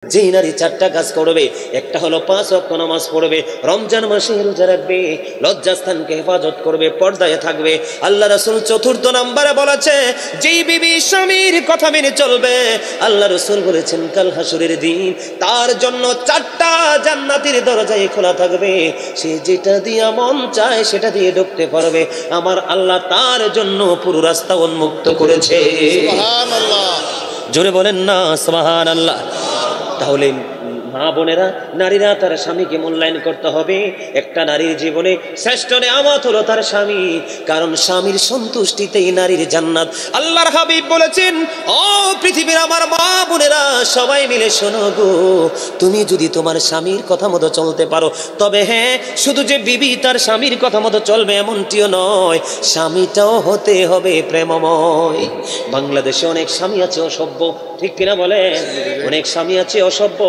যে নারী চারটা কাজ করবে, একটা হলো 5 ওয়াক্ত নামাজ পড়বে, রমজান মাসে রোজা রাখবে, লজ্জাস্থানকে হেফাজত করবে, পর্দায় থাকবে। আল্লাহ রাসূল চতুর্থ নম্বরে বলেছে, যেই বিবি স্বামীর কথা মেনে চলবে, আল্লাহ রাসূল বলেছেন কাল হাসরের দিন তার জন্য 4টা জান্নাতের দরজায় খোলা থাকবে, সে যেটা দিয়ে মন চায় সেটা দিয়ে ঢুকতে পারবে। আমার আল্লাহ তার জন্য পুরো রাস্তা উন্মুক্ত করেছে। সুবহানাল্লাহ, জোরে বলেন না সুবহানাল্লাহ। তাহলে মা বোনেরা, নারীরা তার স্বামীকে মূল্যায়ন করতে হবে। একটা নারীর জীবনে শ্রেষ্ঠ নেয়ামত হলো তার স্বামী, কারণ স্বামীর সন্তুষ্টিতেই নারীর জান্নাত। আল্লাহর হাবিব বলেছেন, ও পৃথিবীর আমার মা বোনেরা সবাই মিলে শোনো গো, তুমি যদি তোমার স্বামীর কথা মতো চলতে পারো, তবে হ্যাঁ, শুধু যে বিবি তার স্বামীর কথা মতো চলবে এমনটিও নয়, স্বামীটাও হতে হবে প্রেমময়। বাংলাদেশে অনেক স্বামী আছে অসভ্য, ঠিক কিনা বলেন? অনেক স্বামী আছে অসভ্য।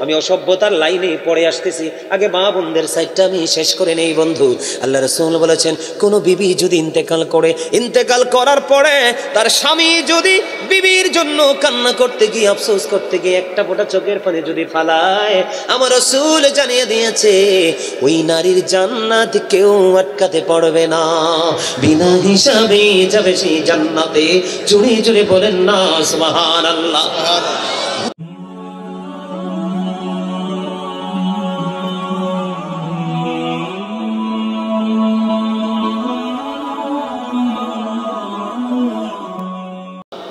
আমি অসভ্যতার লাইনে পড়ে আসতেছি, আগে মা বোনদের সাইডটা আমি শেষ করে নেই বন্ধু। আল্লাহ রাসূল বলেছেন, কোন বিবি যদি ইন্তেকাল করে, ইন্তেকাল করার পরে তার স্বামী যদি বিবির জন্য কান্না করতে গিয়ে, আফসোস করতে গিয়ে একটা ফোঁটা চোখের পানি যদি ফালায়, আমার রাসূল জানিয়ে দিয়েছে ওই নারীর জান্নাত কেউ আটকাতে পারবে না, বিনা হিসাবে যাবে সেই জান্নাতে। জুড়ে জুড়ে বলেন না সুবহানাল্লাহ।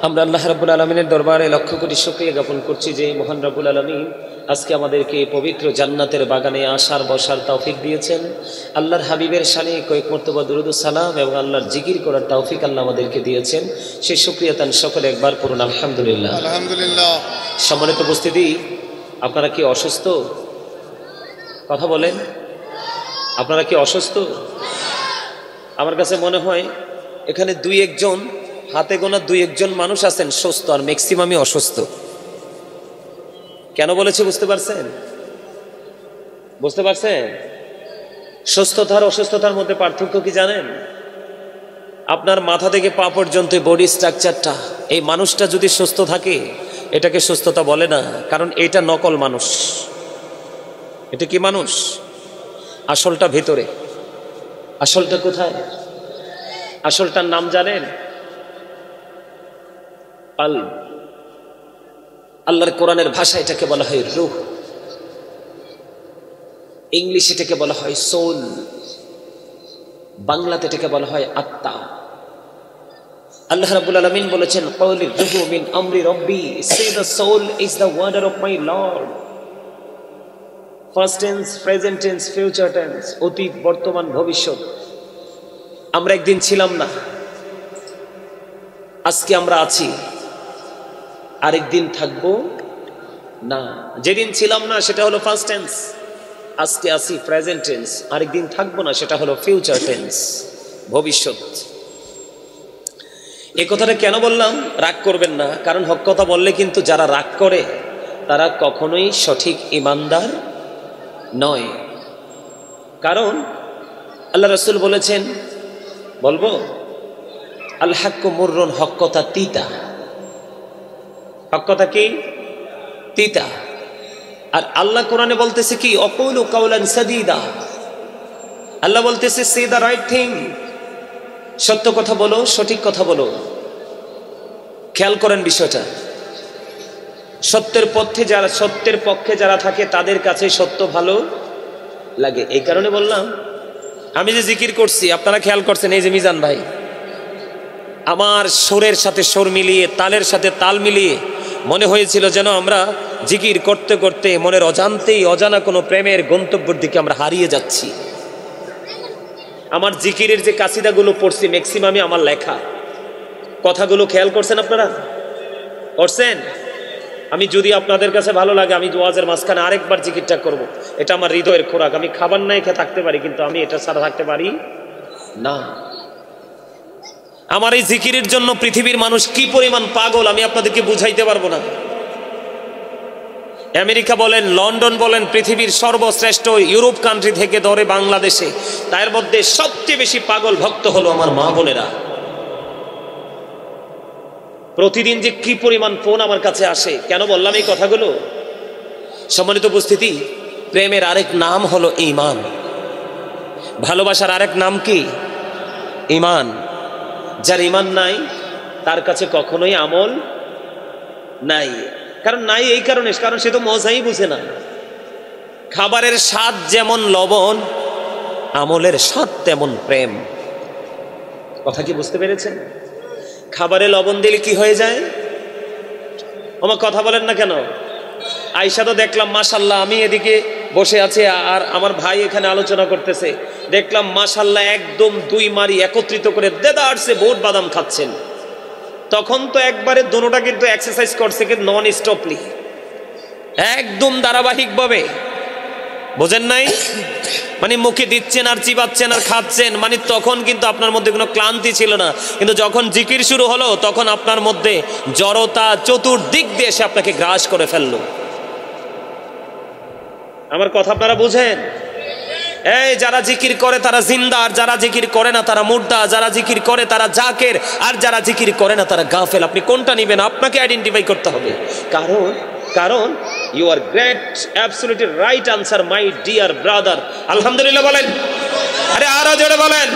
আমরা আল্লাহ রাব্বুল আলামিনের দরবারে লক্ষ কোটি শুকরিয়া জ্ঞাপন করছি যে মহান রাব্বুল আলামিন আজকে আমাদেরকে পবিত্র জান্নাতের বাগানে আসার বসার তৌফিক দিয়েছেন। আল্লাহর হাবিবের শানে কয়েক মর্তবা দুরূদ ও সালাম এবং আল্লাহর জিকির করার তৌফিক আল্লাহ আমাদেরকে দিয়েছেন। সেই শুকরিয়া তান সকলে একবার পড়ুন আলহামদুলিল্লাহ। আলহামদুলিল্লাহ। সম্মানিত উপস্থিতি, আপনারা কি অসুস্থ? কথা বলেন, আপনারা কি অসুস্থ? আমার কাছে মনে হয় এখানে 2-1 জন, হাতে গোনা 2-1 জন মানুষ আছেন সুস্থ, আর ম্যাক্সিমামই অসুস্থ। কেন বলেছে বুঝতে পারছেন? বুঝতে পারছেন? সুস্থতার অসুস্থতার মধ্যে পার্থক্য কি জানেন? আপনার মাথা থেকে পা পর্যন্ত বডি স্ট্রাকচারটা, এই মানুষটা যদি সুস্থ থাকে এটাকে সুস্থতা বলে না, কারণ এটা নকল মানুষ। এটা কি মানুষ? আসলটা ভেতরে। আসলটা কোথায়? আসলটার নাম জানেন? আল্লাহর কোরআনের ভাষা এটাকে বলা হয় রূহ, ইংলিশ এটাকে বলা হয় সোল, বাংলাতে এটাকে বলা হয় আত্মা। আল্লাহ রাব্বুল আলামিন বলেছেন, ক্বাউলির রূহু মিন আমরি রাব্বি, say the soul is the order of my lord. Past tense, present tense, future tense, অতীত, বর্তমান, ভবিষ্যৎ। আমরা একদিন ছিলাম না, আজকে আমরা আছি, আরেকদিন থাকবো না। যেদিন ছিলাম না সেটা হলো ফার্স্ট টেন্স, আজকে আছি প্রেজেন্ট টেন্স, আরেকদিন থাকবো না সেটা হলো ফিউচার টেন্স, ভবিষ্যৎ। এই কথাটা কেন বললাম? রাগ করবেন না, কারণ হক কথা বললে কিন্তু যারা রাগ করে তারা কখনোই সঠিক ঈমানদার নয়। কারণ আল্লাহ রাসূল বলেছেন, বলবো আল হাক্কু মুররুন, হক কথা তিতা। হক কথা কি? তিতা। আর আল্লাহ কোরআনে বলতেছে কি? অকুলু কাওলান সাদীদা। আল্লাহ বলতেছে সে দ্য রাইট থিং, সত্য কথা বলো, সঠিক কথা বলো। খেয়াল করেন বিষয়টা। সত্যের পক্ষে যারা থাকে তাদের কাছে সত্য ভালো লাগে। এই কারণে বললাম, আমি যে জিকির করছি আপনারা খেয়াল করছেন, এই যে মিজান ভাই আমার সুরের সাথে সুর মিলিয়ে, তালের সাথে তাল মিলিয়ে মনে হয়েছিল যেন আমরা জিকির করতে করতে মনের অজান্তেই অজানা কোনো প্রেমের গন্তব্যের দিকে আমরা হারিয়ে যাচ্ছি। আমার জিকিরের যে কাসিদাগুলো পড়ছি ম্যাক্সিমামই আমার লেখা। কথাগুলো খেয়াল করছেন আপনারা? করছেন? আমি যদি আপনাদের কাছে ভালো লাগে, আমি ওয়াজের মাঝখানে আরেকবার জিকিরটা করব। এটা আমার হৃদয়ের খোরাক। আমি খাবার নাই খেয়ে থাকতে পারি, কিন্তু আমি এটা ছাড়া থাকতে পারি না। আমার এই জিকিরের জন্য পৃথিবীর মানুষ কি পরিমাণ পাগল আমি আপনাদেরকে বুঝাইতে পারবো না। আমেরিকা বলেন, লন্ডন বলেন, পৃথিবীর সর্বশ্রেষ্ঠ ইউরোপ কান্ট্রি থেকে ধরে বাংলাদেশে, তার মধ্যে সবচেয়ে বেশি পাগল ভক্ত হলো আমার মা বোনেরা। প্রতিদিন যে কি পরিমাণ ফোন আমার কাছে আসে। কেন বললাম এই কথাগুলো? সম্মানিত উপস্থিতি, প্রেমের আরেক নাম হলো ঈমান। ভালোবাসার আরেক নাম কি? ঈমান। যার ঈমান নাই তার কাছে কখনোই আমল নাই। কারণ নাই এই কারণে, কারণ সে তো মজাই বুঝে না। খাবারের স্বাদ যেমন লবণ, আমলের স্বাদ তেমন প্রেম। কথা কি বুঝতে পেরেছেন? খাবারে লবণ দিলে কি হয়ে যায়? আমার কথা বলেন না কেন? আয়শা তো দেখলাম মাশাল্লাহ, আমি এদিকে বসে আছি আর আমার ভাই এখানে আলোচনা করতেছে, দেখলাম মাশাল্লাহ একদম দুই মারি একত্রিত করে দেদারসে বোট বাদাম খাচ্ছেন। তখন তো একবারে দুটোটা কিন্তু এক্সারসাইজ করছে, কিন্তু নন স্টপলি, একদম ধারাবাহিকভাবে। বোঝেন নাই? মানে মুখে দিচ্ছেন আর চিবাচ্ছেন আর খাচ্ছেন, মানে তখন কিন্তু আপনার মধ্যে কোনো ক্লান্তি ছিল না। কিন্তু যখন জিকির শুরু হলো তখন আপনার মধ্যে জড়তা চতুর্দিক দিয়ে এসে আপনাকে গ্রাস করে ফেললো। আমার কথা আপনারা বুঝেন? এই যারা জিকির করে তারা জিন্দা, আর যারা জিকির করে না তারা মুর্দা। যারা জিকির করে তারা জাকের, আর যারা জিকির করে না তারা গাফেল। আপনি কোনটা নেবেন? আপনাকে আইডেন্টিফাই করতে হবে। কারণ you are great, absolutely right answer my dear brother. আলহামদুলিল্লাহ বলেন, আরে আরো জোরে বলেন।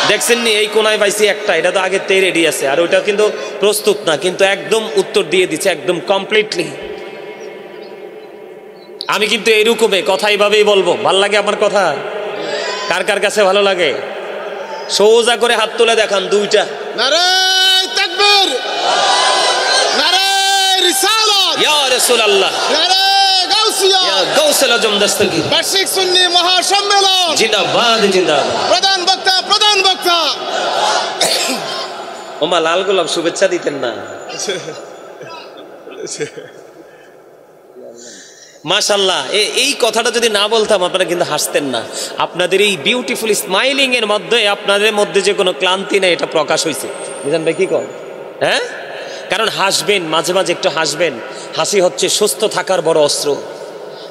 দেখছেন নি এই কোনায় পাইছি একটা, এটা তো আগে তেই রেডি আছে, আর ওইটা কিন্তু প্রস্তুত না, কিন্তু একদম উত্তর দিয়ে দিচ্ছে একদম কমপ্লিটলি। আমি কিন্তু এইরকমে কথা এইভাবেই বলবো। ভাল লাগে আমার কথা? কার কার কাছে ভালো লাগে? সোজা করে হাত তুলে দেখান দুইটা। নারে তাকবীর, নারে রিসালাত, ইয়া রাসূলুল্লাহ, নারে গাউসিয়া, ইয়া গাউসুল আজম দস্তগীর। বার্ষিক সুন্নি মহাসম্মেলন জিন্দাবাদ, জিন্দাবাদ। প্রধান বক্তা ওমা লাল গোলাপ শুভেচ্ছা দিতেন না? মাশাআল্লাহ, এই কথাটা যদি না বলতাম আপনারা কিন্তু হাসতেন না। আপনাদের এই বিউটিফুল স্মাইলিং এর মধ্যে আপনাদের মধ্যে যে কোনো ক্লান্তি নেই, এটা প্রকাশ হয়েছে। বুঝলেন ভাই কি কর? হ্যাঁ, কারণ হাসবেন, মাঝে মাঝে একটু হাসবেন। হাসি হচ্ছে সুস্থ থাকার বড় অস্ত্র।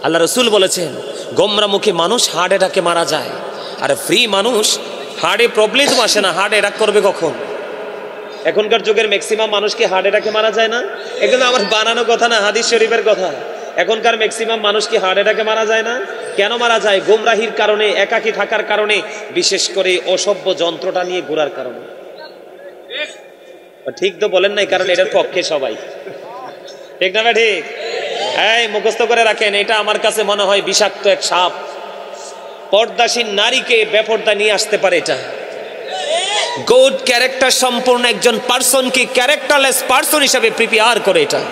আল্লাহ রসুল বলেছেন, গোমরামুখী মানুষ হার্ট অ্যাটাকে মারা যায়, আর ফ্রি মানুষ হার্টে প্রবলেম আসে না। হার্ট অ্যাটাক করবে কখন? এখনকার যুগের ম্যাক্সিমাম মানুষ কি হার্ট অ্যাটাকে মারা যায় না? এগুলো আমার বানানো কথা না, হাদিস শরীফের কথা। এখনকার ম্যাক্সিমাম মানুষ কি হার্ট অ্যাটাকে মারা যায় না? কেন মারা যায়? গোমরাহির কারণে, একাকী থাকার কারণে, বিশেষ করে অসভ্য যন্ত্রটা নিয়ে ঘোরার কারণে। ঠিক তো বলেন নাই? কারণ এটার পক্ষে সবাই, ঠিক না? ঠিক। এই মুখস্থ করে রাখেন, এটা আমার কাছে মনে হয় বিষাক্ত এক সাপ। পর্দাসীন নারীকে বেপর্দা নিয়ে আসতে পারে এটা। গুড ক্যারেক্টার সম্পূর্ণ একজন পার্সনকে ক্যারেক্টারলেস পার্সন হিসাবে প্রিপেয়ার করে এটা।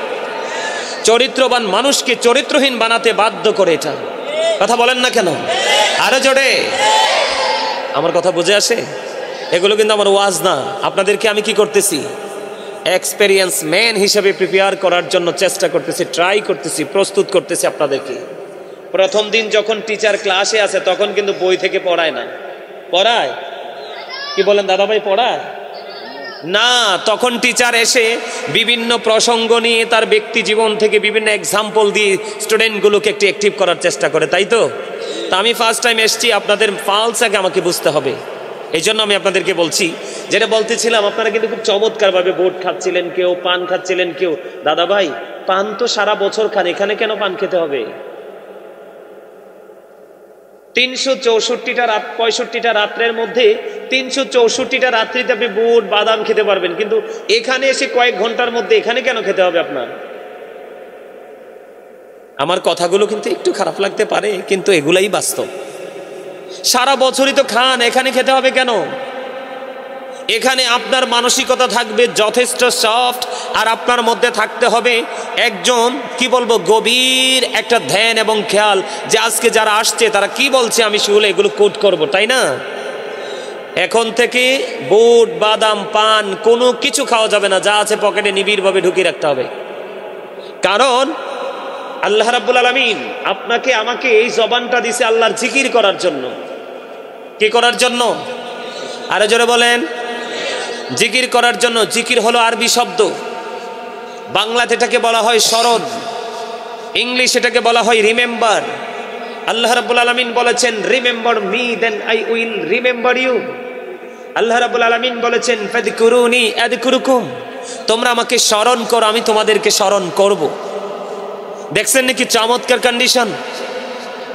চরিত্রবান মানুষকে চরিত্রহীন বানাতে বাধ্য করে এটা। কথা বলেন না কেন? আরো জোরে। আমার কথা বুঝে আসে? এগুলো কিন্তু আমার ওয়াজ না। আপনাদেরকে আমি কি করতেছি? এক্সপেরিয়েন্স ম্যান হিসেবে প্রিপেয়ার করার জন্য চেষ্টা করতেছি, ট্রাই করতেছি, প্রস্তুত করতেছি আপনাদেরকে। প্রথম দিন যখন টিচার ক্লাসে আছে তখন কিন্তু বই থেকে পড়ায় না। পড়ায়? কি বলেন দাদা ভাই, পড়ায় না? তখন টিচার এসে বিভিন্ন প্রসঙ্গ নিয়ে তার ব্যক্তি জীবন থেকে বিভিন্ন এক্সাম্পল দিয়ে স্টুডেন্টগুলোকে একটু অ্যাক্টিভ করার চেষ্টা করে, তাই তো? তা আমি ফার্স্ট টাইম এসছি, আপনাদের ফালস আগে আমাকে বুঝতে হবে। এই জন্য আমি আপনাদেরকে বলছি, যেটা বলতেছিলাম, আপনারা কিন্তু খুব চমৎকারভাবে বোট খাচ্ছিলেন, কেউ পান খাচ্ছিলেন, কেউ। দাদা ভাই, পান তো সারা বছর খান, এখানে কেন পান খেতে হবে? 364টা রাত, 65টা রাত্রের মধ্যে 364টা রাত্রিতে আপনি বুট বাদাম খেতে পারবেন, কিন্তু এখানে এসে কয়েক ঘন্টার মধ্যে এখানে কেন খেতে হবে আপনার? আমার কথাগুলো কিন্তু একটু খারাপ লাগতে পারে, কিন্তু এগুলাই বাস্তব। সারা বছরই তো খান, এখানে খেতে হবে কেন? এখানে আপনার মানসিকতা থাকবে যথেষ্ট সফট, আর আপনার মধ্যে থাকতে হবে একজন কি বলবো গভীর একটা ধ্যান এবং খেয়াল, যে আজকে যারা আসছে তারা কি বলছে আমি সেগুলো এগুলো কোট করব, তাই না? এখন থেকে বুট বাদাম পান কোনো কিছু খাওয়া যাবে না, যা আছে পকেটে নিবিড়ভাবে ঢুকিয়ে রাখতে হবে। কারণ আল্লাহ রাব্বুল আলামিন আপনাকে আমাকে এই জবানটা দিছে আল্লাহর জিকির করার জন্য। কি করার জন্য? আরে জোরে বলেন। জিকির করার জন্য। জিকির হলো আরবি শব্দ, বাংলাতে এটাকে বলা হয় স্মরণ, ইংলিশ এটাকে বলা হয় রিমেম্বার। আল্লাহ রাব্বুল আলামিন বলেছেন, remember me then I will remember you. Allah রাব্বুল আলামিন বলেছেন, ফাযকুরুনি আযকুরুকুম, তোমরা আমাকে স্মরণ করো, আমি তোমাদেরকে স্মরণ করব। দেখছেন নাকি চমৎকার কন্ডিশন?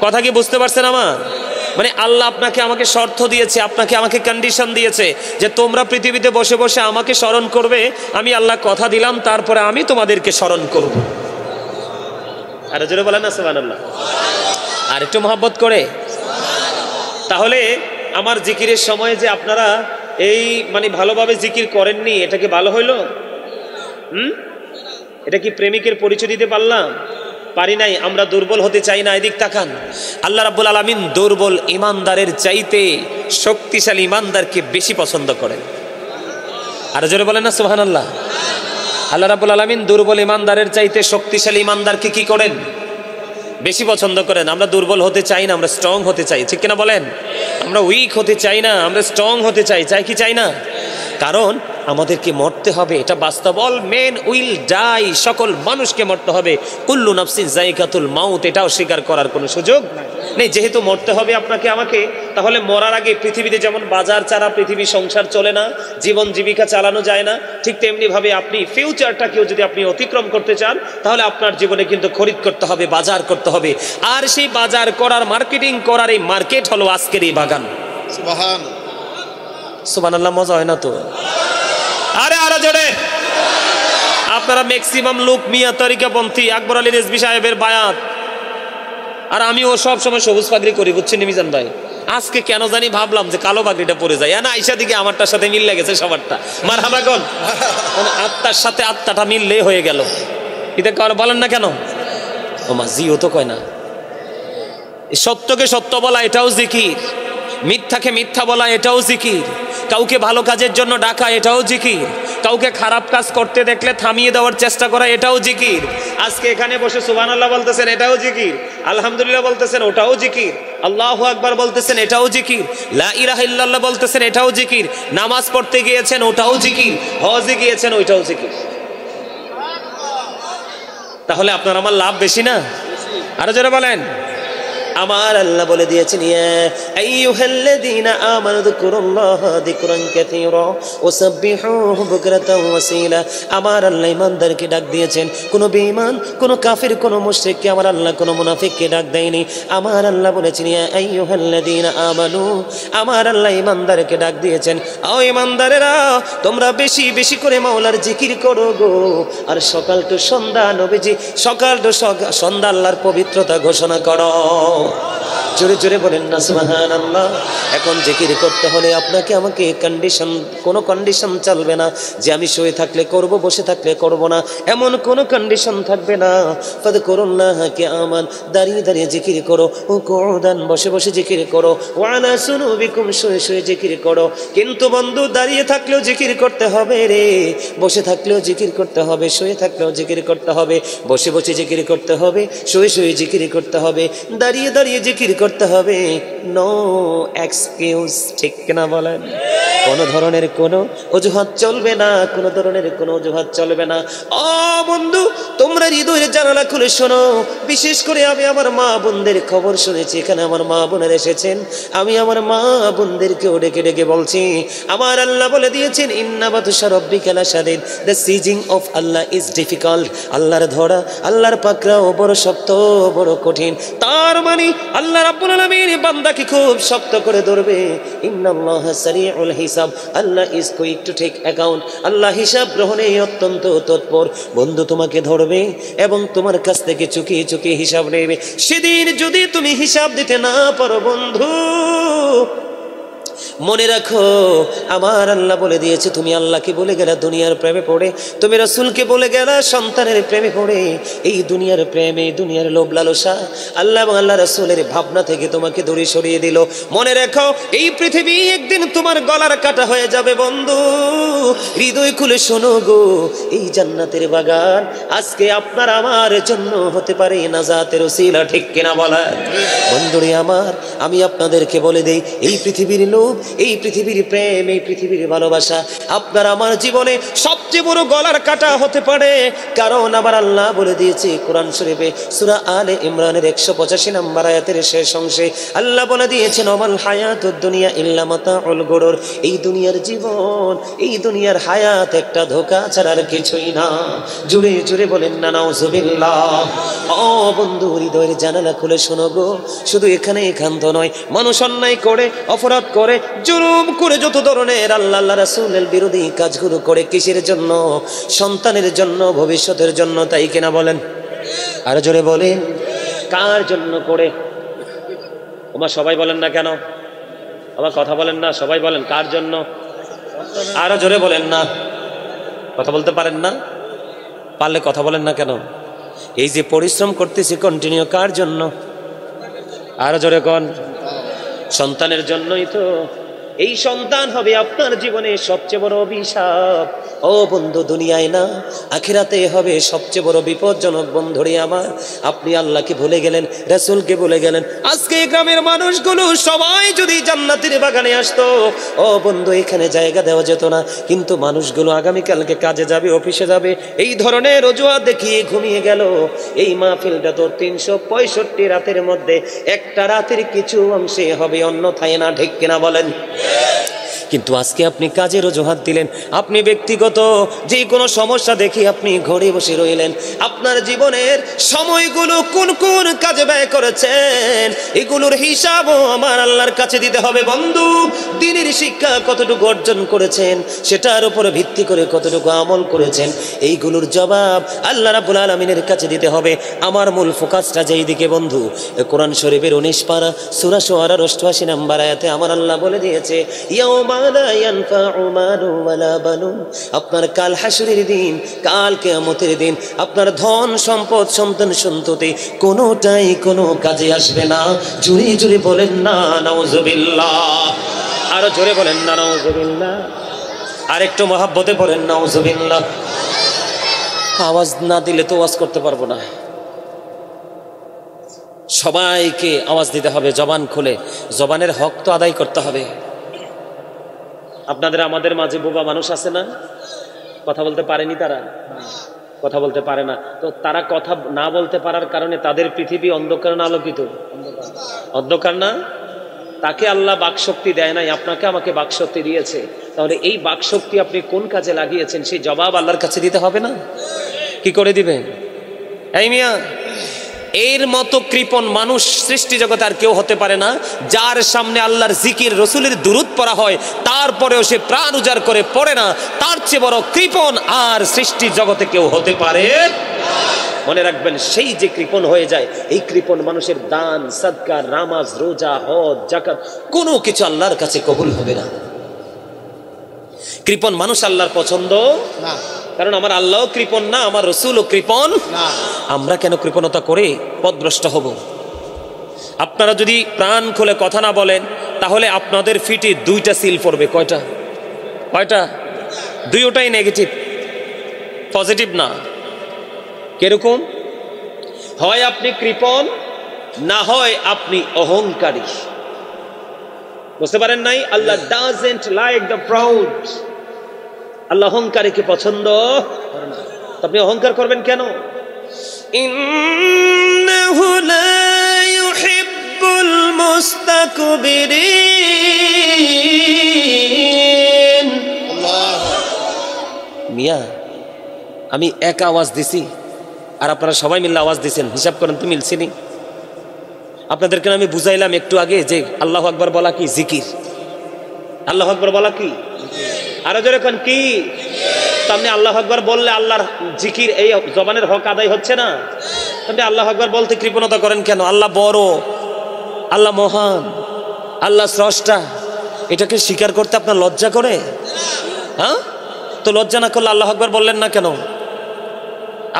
কথা কি বুঝতে পারছেন আমার? মানে আল্লাহ আপনাকে আমাকে শর্ত দিয়েছে, আপনাকে আমাকে কন্ডিশন দিয়েছে যে তোমরা পৃথিবীতে বসে বসে আমাকে স্মরণ করবে। আমি আল্লাহ কথা দিলাম, তারপরে আমি তোমাদেরকে স্মরণ করব। আর জোরে বলেন না সুবহানাল্লাহ। আর একটু মহব্বত করে। তাহলে আমার জিকিরের সময় যে আপনারা এই মানে ভালোভাবে জিকির করেননি, এটা কি ভালো হইলো? এটা কি প্রেমিকের পরিচয় দিতে পারলাম? পারি নাই। আমরা দুর্বল হতে চাই না। এদিক তাকান, আল্লাহ রাব্বুল আলামিন দুর্বল ইমানদারের চাইতে শক্তিশালী ইমানদারকে বেশি পছন্দ করেন। আর জোরে বলেন না সুবহানাল্লাহ। আল্লাহ রাব্বুল আলামিন দুর্বল ইমানদারের চাইতে শক্তিশালী ইমানদারকে কি করেন? বেশি পছন্দ করেন। আমরা দুর্বল হতে চাই না, আমরা স্ট্রং হতে চাই, ঠিক কিনা বলেন? আমরা উইক হতে চাই না, আমরা স্ট্রং হতে চাই। চাই কি চাই না? কারণ আমাদেরকে মরতে হবে, এটা বাস্তব। অল মেন উইল ডাই, সকল মানুষকে মরতে হবে। কুল্লু নাফসিন যায়কাতুল মাউত, এটাও স্বীকার করার কোনো সুযোগ নেই। যেহেতু মরতে হবে আপনাকে আমাকে, তাহলে মরার আগে পৃথিবীতে যেমন বাজার ছাড়া পৃথিবী সংসার চলে না, জীবন জীবিকা চালানো যায় না, ঠিক তেমনি ভাবে আপনি ফিউচারটাকেও যদি আপনি অতিক্রম করতে চান, তাহলে আপনার জীবনে কিন্তু খরিদ করতে হবে, বাজার করতে হবে। আর সেই বাজার করার, মার্কেটিং করার এই মার্কেট হলো আজকের এই বাগান। সুবহানাল্লাহ। মজা হয় না তো? আরে আরে জোরে। আপনারা ম্যাক্সিমাম লোক মিয়া তরিকাপন্থী, আকবর আলী রেজভী সাহেবের বায়াত, আর আমিও সব সময় সবুজ পাগড়ি করি, বুঝছেন মিজান ভাই? আজকে কেন জানি ভাবলাম যে কালো পাগড়িটা পরে যায়। না, আইসা দিকে আমারটার সাথে মিল লেগেছে সবারটা। মারহাবা কোন, মানে আত্মার সাথে আত্মাটা মিললে হয়ে গেল। এটা কারো বলেন না কেন? ও মা, জিও তো কয় না। সত্যকে সত্য বলা এটাও জিকির, মিথ্যাকে মিথ্যা বলা এটাও জিকির, কাউকে ভালো কাজের জন্য ডাকা এটাও জিকির, কাউকে খারাপ কাজ করতে দেখলে থামিয়ে দেওয়ার চেষ্টা করা এটাও জিকির। আজকে এখানে বসে সুবহানাল্লাহ বলতেছেন, এটাও জিকির। আলহামদুলিল্লাহ বলতেছেন, ওটাও জিকির। আল্লাহু আকবার বলতেছেন, এটাও জিকির। লা ইলাহা ইল্লাল্লাহ বলতেছেন, এটাও জিকির। নামাজ পড়তে গিয়েছেন, ওটাও জিকির। হজে গিয়েছেন, ওইটাও জিকির। তাহলে আপনার আমার লাভ বেশি না? আরো যারা বলেন, আমার আল্লাহ বলে দিয়েছেন, ইয়া আইয়ুহাল্লাযীনা আমানু যিকুরুল্লাহা যিকরান কাসীরা ওয়াসাব্বিহুহু বুকরাতাও ওয়াসীলা। আমার আল্লাহ ইমানদারকে ডাক দিয়েছেন, কোনো বেঈমান, কোনো কাফির, কোনো মুশরিককে আমার আল্লাহ কোনো মুনাফিককে ডাক দেয়নি। আমার আল্লাহ বলেছেন, ইয়া আইয়ুহাল্লাযীনা আমানু, আমার আল্লাহ ইমানদারকে ডাক দিয়েছেন, ও ইমানদারেরা, তোমরা বেশি বেশি করে মাওলার জিকির করো গো। আর সকাল টু সন্ধ্যা নবীজি, সকাল টু সন্ধ্যা আল্লাহর পবিত্রতা ঘোষণা করো। জোরে জোরে বলেন না সুবহানাল্লাহ। এখন জিকির করতে হলে আপনাকে আমাকে কন্ডিশন, কোনো কন্ডিশন চলবে না যে আমি শুয়ে থাকলে করব, বসে থাকলে করব না, এমন কোনো কন্ডিশন থাকবে না। ফাযকুরুল্লাহ কিয়ামান, দাঁড়িয়ে দাঁড়িয়ে জিকির করো, ও কুউদান, বসে বসে জিকির করো, ওয়া আলা সুনুবিকুম, শুয়ে শুয়ে জিকির করো। কিন্তু বন্ধু, দাঁড়িয়ে থাকলেও জিকির করতে হবে রে, বসে থাকলেও জিকির করতে হবে, শুয়ে থাকলেও জিকির করতে হবে, বসে বসে জিকির করতে হবে, শুয়ে শুয়ে জিকির করতে হবে, দাঁড়িয়ে দাঁড়িয়ে জিকির করতে হবে। নো এক্সকিউজ, ঠিক না বলেন? কোনো ধরনের কোনো অজুহাত চলবে না, কোনো ধরনের কোনো অজুহাত চলবে না। ও বন্ধু, তোমরা হৃদয়ের জানালা খুলে শোনো। বিশেষ করে আমি আমার মা বোনদের খবর শুনেছি, এখানে আমার মা বোনেরা এসেছেন। আমি আমার মা বোনদেরকেও ডেকে ডেকে বলছি, আমার আল্লাহ বলে দিয়েছেন, ইন্না বাতশা রাব্বিকা লাশাদীদ, the seizing of Allah is difficult. আল্লাহর ধরা, আল্লাহর পাকড়াও বড় শক্ত, বড় কঠিন। তার মানে আল্লাহ রাব্বুল আলামিন বান্দাকে খুব শক্ত করে ধরবে। ইন্নাল্লাহা সারিউল হিসাব, Allah is quick to take account. Allah হিসাব গ্রহণে অত্যন্ত তৎপর। বন্ধু, তোমাকে ধরবে এবং তোমার কাছ থেকে চুকিয়ে চুকিয়ে হিসাব নেবে। সেদিন যদি তুমি হিসাব দিতে না পারো বন্ধু, মনে রাখো, আমার আল্লাহ বলে দিয়েছে, তুমি আল্লাহকে বলে গেলা দুনিয়ার প্রেমে পড়ে, তুমি রাসূলকে বলে গেলা সন্তানের প্রেমে পড়ে। এই দুনিয়ার প্রেমে, দুনিয়ার লোভ লালসা আল্লাহ এবং আল্লাহ রাসূলের ভাবনা থেকে তোমাকে দূরে সরিয়ে দিল। মনে রাখো, এই পৃথিবী একদিন তোমার গলার কাটা হয়ে যাবে বন্ধু। হৃদয় খুলে শোনো গো, এই জান্নাতের বাগান আজকে আপনার আমার জন্য হতে পারে নাজাতের ওসিলা, ঠিক কিনা বলেন? বন্ধুরে আমার, আমি আপনাদেরকে বলে দেই, এই পৃথিবীর লোভ, এই পৃথিবীর প্রেম, এই পৃথিবীর ভালোবাসা আপনার আমার জীবনে সবচেয়ে বড় গলার কাটা হতে পারে। কারণ আমার আল্লাহ বলে দিয়েছে কোরআন শরীফে সূরা আলে ইমরানের 185 নম্বর আয়াতের শেষ অংশে আল্লাহ বলে দিয়েছেন ওমাল হায়াতুদ দুনিয়া ইল্লা মাতাউল গুরুর। এই দুনিয়ার জীবন, এই দুনিয়ার হায়াত একটা ধোঁকা ছাড়ার কিছুই না। জুড়ে জুড়ে বলেন না নাউজুবিল্লাহ। ও বন্ধু, হৃদয়ের জানালা খুলে শোনো গো, শুধু এখানে একান্ত নয়, মানুষ অন্যায় করে, অপরাধ করে, জুলুম করে, যত ধরনের আল্লাহ রাসূলের বিরোধী কাজগুলো করে কিসের জন্য? সন্তানের জন্য, ভবিষ্যতের জন্য, তাই কিনা বলেন? আর জোরে বলেন কার জন্য করে? ওমা সবাই বলেন না কেন? আমার কথা বলেন না, সবাই বলেন কার জন্য? আরো জোরে বলেন না, কথা বলতে পারেন না? পারলে কথা বলেন না কেন? এই যে পরিশ্রম করতেছি কন্টিনিউ, কার জন্য? আরো জোরে কোন? সন্তানের জন্যই তো। এই সন্তান হবে আপনার জীবনে সবচেয়ে বড় অভিশাপ। ও বন্ধু, দুনিয়ায় না আখিরাতে হবে সবচেয়ে বড় বিপজ্জনক। বন্ধুরে আমার, আপনি আল্লাহকে ভুলে গেলেন, রাসূলকে ভুলে গেলেন। আজকে গ্রামের মানুষগুলো সবাই যদি জান্নাতের বাগানে আসতো, ও বন্ধু, এখানে জায়গা দেওয়া যেত না। কিন্তু মানুষগুলো আগামীকালকে কাজে যাবে, অফিসে যাবে, এই ধরনের অজুহাত দেখিয়ে ঘুমিয়ে গেল। এই মাহফিলটা তো 365 রাতের মধ্যে একটা রাতের কিছু অংশে হবে, অন্যথায় না। ঠিক কিনা বলেন? কিন্তু আজকে আপনি কাজের অজুহাত দিলেন, আপনি ব্যক্তিগত যে কোনো সমস্যা দেখে আপনি ঘরে বসে রইলেন। আপনার জীবনের সময়গুলো কোন কোন কাজে ব্যয় করেছেন, এগুলোর হিসাবও আমার আল্লাহর কাছে দিতে হবে। বন্ধু, দ্বীনের শিক্ষা কতটুকু অর্জন করেছেন, সেটার উপর ভিত্তি করে কতটুকু আমল করেছেন, এইগুলোর জবাব আল্লাহ রাব্বুল আলামিনের কাছে দিতে হবে। আমার মূল ফোকাসটা যেই দিকে বন্ধু, কোরআন শরীফের 19 পারা সূরা শুআরার 88 নম্বর আয়াতে আমার আল্লাহ বলে দিয়েছে ইয়াউমা লা ইয়ানফাউ মালু ওয়ালা বানুন। আপনার কাল হাসরের দিন, কাল কিয়ামতের দিন আপনার ধন সম্পদ, সন্তান সন্ততি কোনোটাই কোনো কাজে আসবে না। জোরে জোরে বলেন না নাউজুবিল্লাহ। আরো জোরে বলেন না নাউজুবিল্লাহ। আর একটু মহাব্বতে বলেন নাউজুবিল্লাহ। আওয়াজ না দিলে তো ওয়াজ করতে পারবো না। সবাইকে আওয়াজ দিতে হবে, জবান খুলে। জবানের হক তো আদায় করতে হবে। আপনাদের আমাদের মাঝে বোবা মানুষ আছে না? কথা বলতে পারেনি, তারা কথা বলতে পারে না। তো তারা কথা না বলতে পারার কারণে তাদের পৃথিবী অন্ধকার না আলোকিত? অন্ধকার না? তাকে আল্লাহ বাকশক্তি দেয় নাই, আপনাকে আমাকে বাকশক্তি দিয়েছে। তাহলে এই বাকশক্তি আপনি কোন কাজে লাগিয়েছেন, সেই জবাব আল্লাহর কাছে দিতে হবে না? কি করে দিবেন? এই মিয়া, এর মতো কৃপণ মানুষ সৃষ্টি জগতে আর কেউ হতে পারে না। যার সামনে আল্লাহর জিকির, রসুলের দুরূদ পড়া হয়, তারপরেও সে প্রাণ উজাড় করে পড়ে না, তার চেয়ে বড় কৃপণ আর সৃষ্টি জগতে কেউ হতে পারে। মনে রাখবেন, সেই যে কৃপণ হয়ে যায়, এই কৃপণ মানুষের দান, সাদকা, নামাজ, রোজা, হজ, যাকাত কোনো কিছু আল্লাহর কাছে কবুল হবে না। কৃপণ মানুষ আল্লাহর পছন্দ না। কারণ আমার আল্লাহও কৃপণ না, আমার রসুলও কৃপণ না। আমরা কেন কৃপণতা করে পথভ্রষ্ট হব? আপনারা যদি প্রাণ খুলে কথা না বলেন, তাহলে আপনাদের ফিটে 2টা সিল পড়বে। কয়টা? কয়টা? 2টাই নেগেটিভ, পজিটিভ না। কিরকম? হয় আপনি কৃপণ, না হয় আপনি অহংকারী। বুঝতে পারেন নাই? আল্লাহ ডাজন্ট লাইক দ্য প্রাউড। আল্লাহ অহংকারীকে পছন্দ করে না। আপনি অহংকার করবেন কেন? ইন্নাহু লা ইউহিব্বুল মুস্তাকবিরিন। মিয়া, আমি এক আওয়াজ দিছি আর আপনারা সবাই মিলে আওয়াজ দিছেন, হিসাব করেন তো মিলছে নি? আপনাদেরকে আমি বুঝাইলাম একটু আগে যে আল্লাহু আকবার বলা কি জিকির, আল্লাহু আকবার বলা কি? আরো জোরে কোন কি? আপনি আল্লাহু আকবার বললে আল্লাহর জিকির, এই জবানের হক আদায় হচ্ছে না? আপনি আল্লাহু আকবার বলতে কৃপণতা করেন কেন? আল্লাহ বড়, আল্লাহ মহান, আল্লাহ স্রষ্টা, এটাকে স্বীকার করতে আপনার লজ্জা করে? হ্যাঁ, তো লজ্জা না করলে আল্লাহু আকবার বললেন না কেন?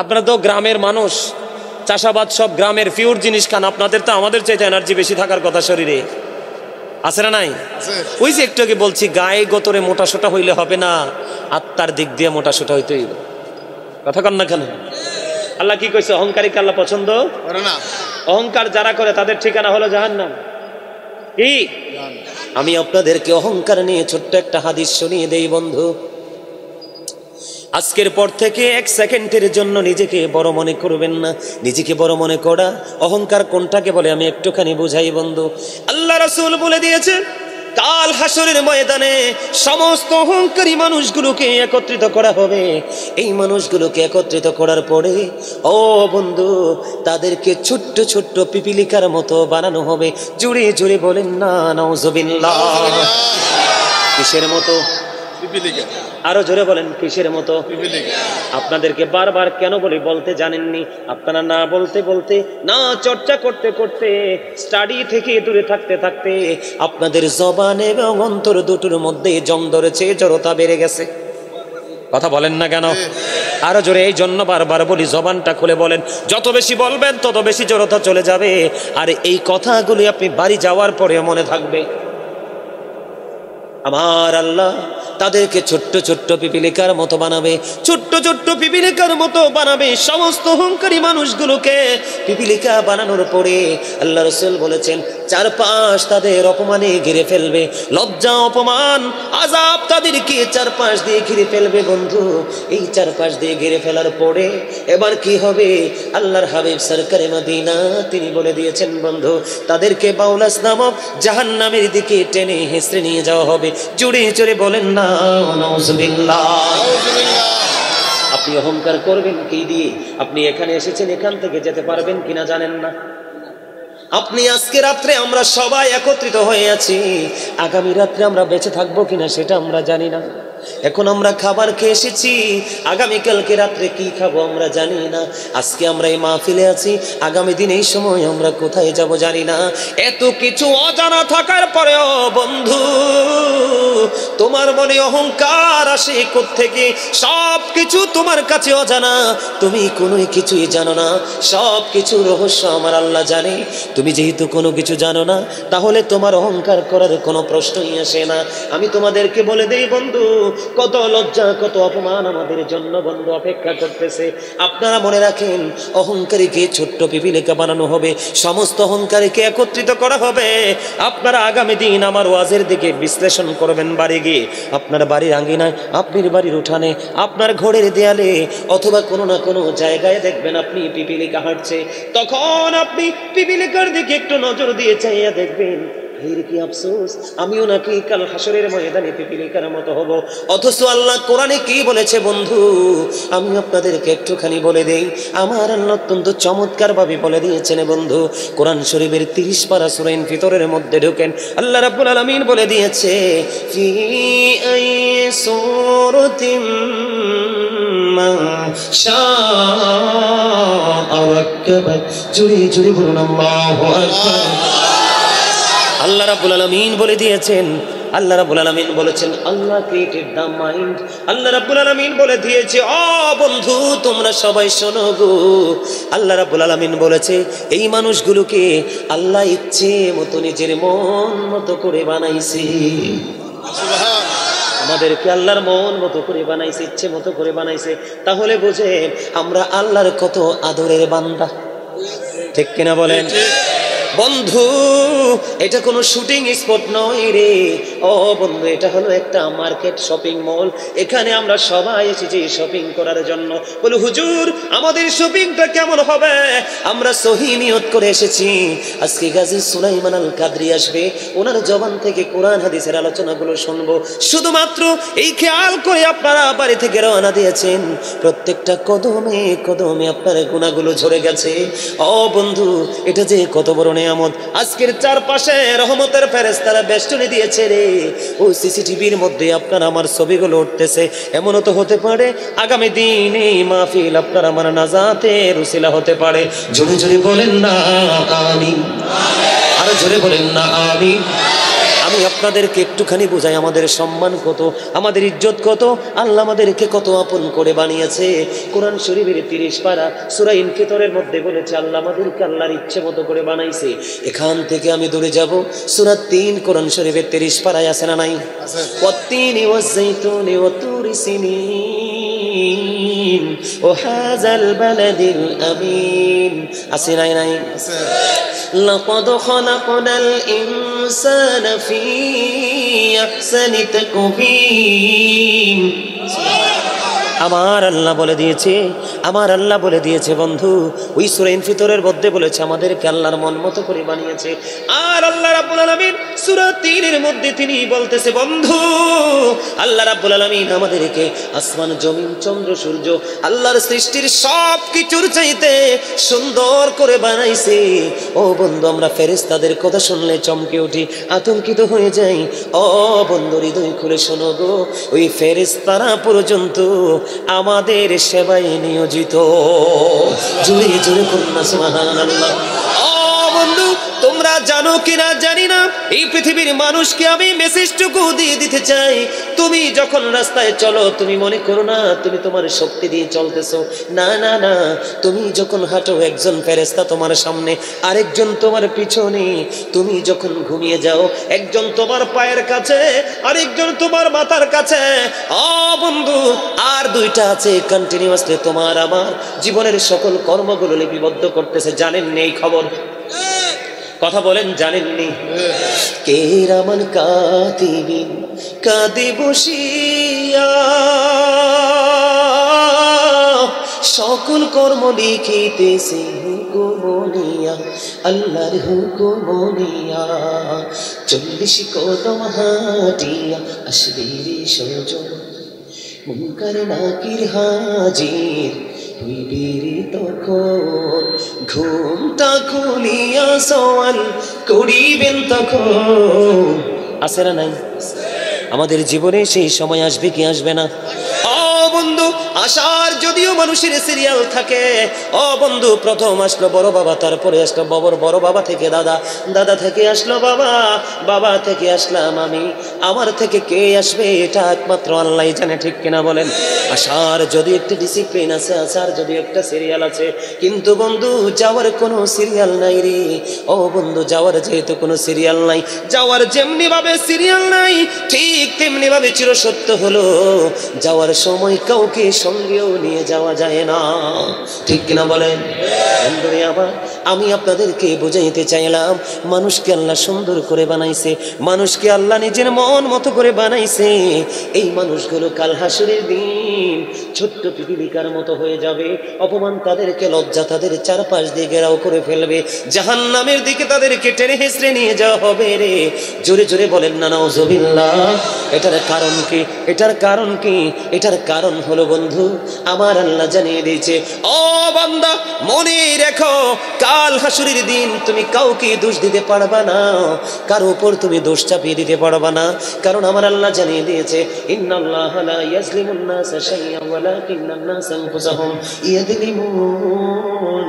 আপনারা তো গ্রামের মানুষ, চাষাবাদ সব গ্রামের পিওর জিনিস খান। আপনাদের তো আমাদের চাইতে এনার্জি বেশি থাকার কথা শরীরে, আছে না নাই? ওই যে একটু আগে বলছি, গায়ে গোতরে মোটা সোটা হইলে হবে না, আত্মার দিক দিয়ে মোটা সোটা হইতে হইব। কথা কন না কেন? আল্লাহ কি কইছে? অহংকারীকে আল্লাহ পছন্দ করে না। অহংকার যারা করে তাদের ঠিকানা হলো জাহান্নাম। কি? আমি আপনাদেরকে অহংকার নিয়ে ছোট্ট একটা হাদিস শুনিয়ে দেই বন্ধু। আজকের পর থেকে এক সেকেন্ডের জন্য নিজেকে বড় মনে করবেন না। নিজেকে বড় মনে করা অহংকার কোনটাকে বলে আমি একটুখানি বুঝাই বন্ধু। আল্লাহ রাসূল বলে দিয়েছে কাল হাসরের ময়দানে সমস্ত অহংকারী মানুষগুলোকে একত্রিত করা হবে। এই মানুষগুলোকে একত্রিত করার পরে ও বন্ধু তাদেরকে ছোট্ট ছোট্ট পিপিলিকার মতো বানানো হবে। জুড়ে জুড়ে বলেন না নাউজুবিল্লাহ। কিসের মতো? পিপিলিকা। আরো জোরে বলেন কিসের মতো? পিপিলিকা। আপনাদেরকে বারবার কেন বলি বলতে জানেননি? আপনারা না বলতে বলতে না চর্চা করতে করতে স্টাডি থেকে দূরে থাকতে থাকতে আপনাদের জবান এবং অন্তর দুটোর মধ্যে জং ধরেছে, জড়তা বেড়ে গেছে। কথা বলেন না কেন? আরো জোরে। এই জন্য বারবার বলি জবানটা খুলে বলেন। যত বেশি বলবেন তত বেশি জড়তা চলে যাবে। আর এই কথাগুলি আপনি বাড়ি যাওয়ার পরে মনে থাকবে। আমার আল্লাহ তাদেরকে ছোট্ট ছোট্ট পিপিলিকার মতো বানাবে, ছোট্ট ছোট্ট পিপিলিকার মতো বানাবে। সমস্ত অহংকারী মানুষগুলোকে পিপিলিকা বানানোর পরে আল্লাহ রাসূল বলেছেন চারপাশ তাদের অপমানে ঘিরে ফেলবে। লজ্জা, অপমান, আযাব তাদেরকে চারপাশ দিয়ে ঘিরে ফেলবে বন্ধু। এই চারপাশ দিয়ে ঘিরে ফেলার পরে এবার কি হবে? আল্লাহর হাবিব সরকারে মদিনা তিনি বলে দিয়েছেন বন্ধু তাদেরকে বাউলাস নামক জাহান্নামের দিকে টেনে হেঁচড়ে নিয়ে যাওয়া হবে। জোরে জোরে বলেন না নাউজুবিল্লাহ। আপনি অহংকার করবেন কি দিয়ে? আপনি এখানে এসেছেন, এখান থেকে যেতে পারবেন কিনা জানেন না। আপনি আজকে রাত্রে আমরা সবাই একত্রিত হয়ে আছি, আগামী রাত্রে আমরা বেঁচে থাকবো কিনা সেটা আমরা জানি না। এখন আমরা খাবার খেয়ে এসেছি, আগামীকালকে রাত্রে কি খাবো আমরা জানি না। আজকে আমরা এই মাহফিলে আছি, আগামী দিন এই সময় আমরা কোথায় যাব জানি না। এত কিছু অজানা থাকার পরেও বন্ধু তোমার মনে অহংকার আসে কোত্থেকে? সব কিছু তোমার কাছে অজানা, তুমি কোনো কিছুই জানো না। সব কিছু রহস্য আমার আল্লাহ জানে। তুমি যেহেতু কোনো কিছু জানো না তাহলে তোমার অহংকার করার কোনো প্রশ্নই আসে না। আমি তোমাদেরকে বলে দেই বন্ধু কত লজ্জা কত অপমান আমাদের জন্য বন্ধু অপেক্ষা করতেছে। আপনারা মনে রাখেন অহংকারীকে ছোট্ট পিপিলিকা বানানো হবে, সমস্ত অহংকারীকে একত্রিত করা হবে। আপনারা আগামী দিন আমার ওয়াজের দিকে বিশ্লেষণ করবেন বাড়ি গিয়ে। আপনার বাড়ির আঙ্গিনায়, আপনার বাড়ির উঠানে, আপনার ঘরের দেয়ালে অথবা কোনো না কোনো জায়গায় দেখবেন আপনি পিপিলিকা হাঁটছে। তখন আপনি পিপিলিকার দিকে একটু নজর দিয়ে চাইয়া দেখবেন কি আফসোস আমিও নাকি কাল হাসরের ময়দানে পিপিলিকার মতো হব। অথচ আল্লাহ কোরআনে কি বলেছে বন্ধু আমি আপনাদেরকে একটুখানি বলে দেই। আমার আল্লাহ অত্যন্ত চমৎকার ভাবে বলে দিয়েছেন বন্ধু। কোরআন শরীফের 30 পারা সূরা ইনফিতরের মধ্যে ঢোকেন, আল্লাহ রাব্বুল আলামিন বলে দিয়েছে ফি আই সূরাতিন মা শাআ রাক্কাবা। জুড়ে জুড়ে বলুন আল্লাহু আকবার। আল্লাহ রাব্বুল আলামিন বলে দিয়েছেন, আল্লাহ রাব্বুল আলামিন বলেছেন আল্লাহ ক্রিয়েটেড দ্য মাইন্ড। আল্লাহ রাব্বুল আলামিন বলে দিয়েছে ও বন্ধু তোমরা সবাই শোনো গো। আল্লাহ রাব্বুল আলামিন বলেছে এই মানুষগুলোকে আল্লাহ ইচ্ছে মতো নিজের মন মতো করে বানাইছে। আমাদেরকে আল্লাহর মন মতো করে বানাইছে, ইচ্ছে মতো করে বানাইছে। তাহলে বুঝেন আমরা আল্লাহর কত আদরের বান্দা, ঠিক কিনা বলেন বন্ধু? এটা কোনো শুটিং স্পট নয় রে ও বন্ধু, এটা হলো একটা মার্কেট, শপিং মল। এখানে আমরা সবাই এসেছি শপিং করার জন্য। বলে হুজুর আমাদের শপিংটা কেমন হবে? আমরা সহি নিয়ত করে এসেছি আজকে গাজী সুলাইমান আল কাদরি আসবে, ওনার জবান থেকে কোরআন হাদিসের আলোচনাগুলো শুনবো। শুধুমাত্র এই খেয়াল করে আপনারা বাড়ি থেকে রওনা দিয়েছেন, প্রত্যেকটা কদমে কদমে আপনার গুনাহগুলো ঝরে গেছে। ও বন্ধু এটা যে কত বড় নিয়ামত। আজকের চারপাশে রহমতের ফেরেশতারা বেষ্টনী দিয়েছে রে। ওই সিসিটিভির মধ্যে আপনার আমার ছবিগুলো উঠতেছে। এমনও তো হতে পারে আগামী দিন এই মাহফিল আপনার আমার নাজাতের উসিলা হতে পারে। জোরে জোরে বলেন না আমিন, আরো জোরে বলেন না আমিন। আমি আপনাদেরকে একটুখানি বুঝাই আমাদের সম্মান কত, আমাদের ইজ্জত কত, আল্লাহ আমাদেরকে কত আপন করে বানিয়েছে। কোরআন শরীফের 30 পারা সূরা ইনফিতরের মধ্যে বলেছে আল্লাহ আমাদেরকে আল্লাহর ইচ্ছে মতো করে বানাইছে। এখান থেকে আমি দূরে যাব, সূরা 3 কোরআন শরীফের 30 পারায় আছে না নাই? ওয়াত্তিনি ওয়াজ-যাইতুনি ওয়াতুরি সিনিন ওয়া হাযাল বালাদিল আমিন। আছে নাই? নাই। লাকাদ খালাকনাল ইনসানা ফি আহসানি তাকওয়িম। আমার আল্লাহ বলে দিয়েছে বন্ধু, ওই সূরা ইনফিতরের মধ্যে বলেছে আমাদেরকে আল্লাহর মন মতো করে বানিয়েছে। আর আল্লাহ রাব্বুল আলামিন সূরা 3 এর মধ্যে তিনি বলতেছে বন্ধু, আল্লাহ রাব্বুল আলামিন আমাদেরকে আসমান জমিন চন্দ্র সূর্য আল্লাহর সৃষ্টির সব কিছুর চাইতে সুন্দর করে বানাইছে। ও বন্ধু, আমরা ফেরেশতাদের কথা শুনলে চমকে উঠি, আতঙ্কিত হয়ে যাই। ও বন্ধু, হৃদয় খুলে শোনো গো, ওই ফেরেশতারা পর্যন্ত আমাদের সেবায় নিয়োজিত। জোরে জোরে করুন না সুবহানাল্লাহ। ও বন্ধু, তোমরা জানো কিনা জানি না, এই পৃথিবীর মানুষকে আমি মেসেজটুকু দিয়ে দিতে চাই। তুমি যখন রাস্তায় চলো, তুমি মনে করো না তুমি তোমার শক্তি দিয়ে চলতেছো। না না না, তুমি যখন হাঁটো একজন ফেরেশতা তোমার সামনে, আরেকজন তোমার পিছনে। তুমি যখন ঘুমিয়ে যাও, একজন তোমার পায়ের কাছে, আরেকজন তোমার মাথার কাছে। ও বন্ধু, আর দুইটা আছে কন্টিনিউয়াসলি তোমার আমার জীবনের সকল কর্মগুলো লিপিবদ্ধ করতেছে। জানেন নেই খবর? কথা বলেন, জানেননি? কিরামান কাতিবিন কাঁদে বসিয়া সকল কর্ম লিখিতেছে হুকুমনিয়া, আল্লাহর হুকুমনিয়া। 40 কদম হাঁটিয়া আসবে সজন, মুনকার নাকির হাজির হইবে তখন। ঘুমটা খুলিয়া সওয়াল করিবেন তখন। আছে না নাই? আমাদের জীবনে সেই সময় আসবে কি আসবে না? ও বন্ধু, আসার যদিও মানুষের সিরিয়াল থাকে। ও বন্ধু, প্রথম আসলো বড় বাবা, তারপরে আসলো বড় বাবা থেকে দাদা, দাদা থেকে আসলো বাবা, বাবা থেকে আসলাম আমি, আমার থেকে কে আসবে এটা একমাত্র আল্লাহই জানে। ঠিক কিনা বলেন? আসার যদি একটা ডিসিপ্লিন আছে, আসার যদি একটা সিরিয়াল আছে, কিন্তু বন্ধু যাওয়ার কোনো সিরিয়াল নাই রে। ও বন্ধু, যাওয়ার যেহেতু কোনো সিরিয়াল নাই, যাওয়ার যেমনি ভাবে সিরিয়াল নাই, ঠিক তেমনি ভাবে চিরসত্য হলো যাওয়ার সময় কাউকে সঙ্গেও নিয়ে যাওয়া যায় না। ঠিক কিনা বলেন? বন্ধুরে আমার, আমি আপনাদেরকে বুঝাইতে চাইলাম, মানুষকে আল্লাহ সুন্দর করে বানাইছে, মানুষকে আল্লাহ নিজের মন মতো করে বানাইছে। এই মানুষগুলো কাল হাসরের দিন ছোট্ট পিপীলিকার মতো হয়ে যাবে। অপমান তাদেরকে, লজ্জা তাদের চারপাশ দিয়ে ঘেরাও করে ফেলবে। জাহান্নামের দিকে তাদেরকে টেনে হেঁচড়ে নিয়ে যাওয়া হবে রে। জোরে জোরে বলেন না নাউজুবিল্লাহ। এটার কারণ কি? এটার কারণ কি? এটার কারণ হলো বন্ধু, আমার আল্লাহ জানিয়ে দিয়েছে, ও বান্দা মনে রেখো, কাল হাসরের দিন তুমি কাউকে দোষ দিতে পারবা না, কারো উপর তুমি দোষ চাপিয়ে দিতে পারবা না। কারণ আমার আল্লাহ জানিয়ে দিয়েছে, ইন্নাল্লাহা লা ইয়াজলিমুন নাসা শাইআন ওয়ালাকিন্নান নাসা আনফুসাহুম ইয়াজলিমুন।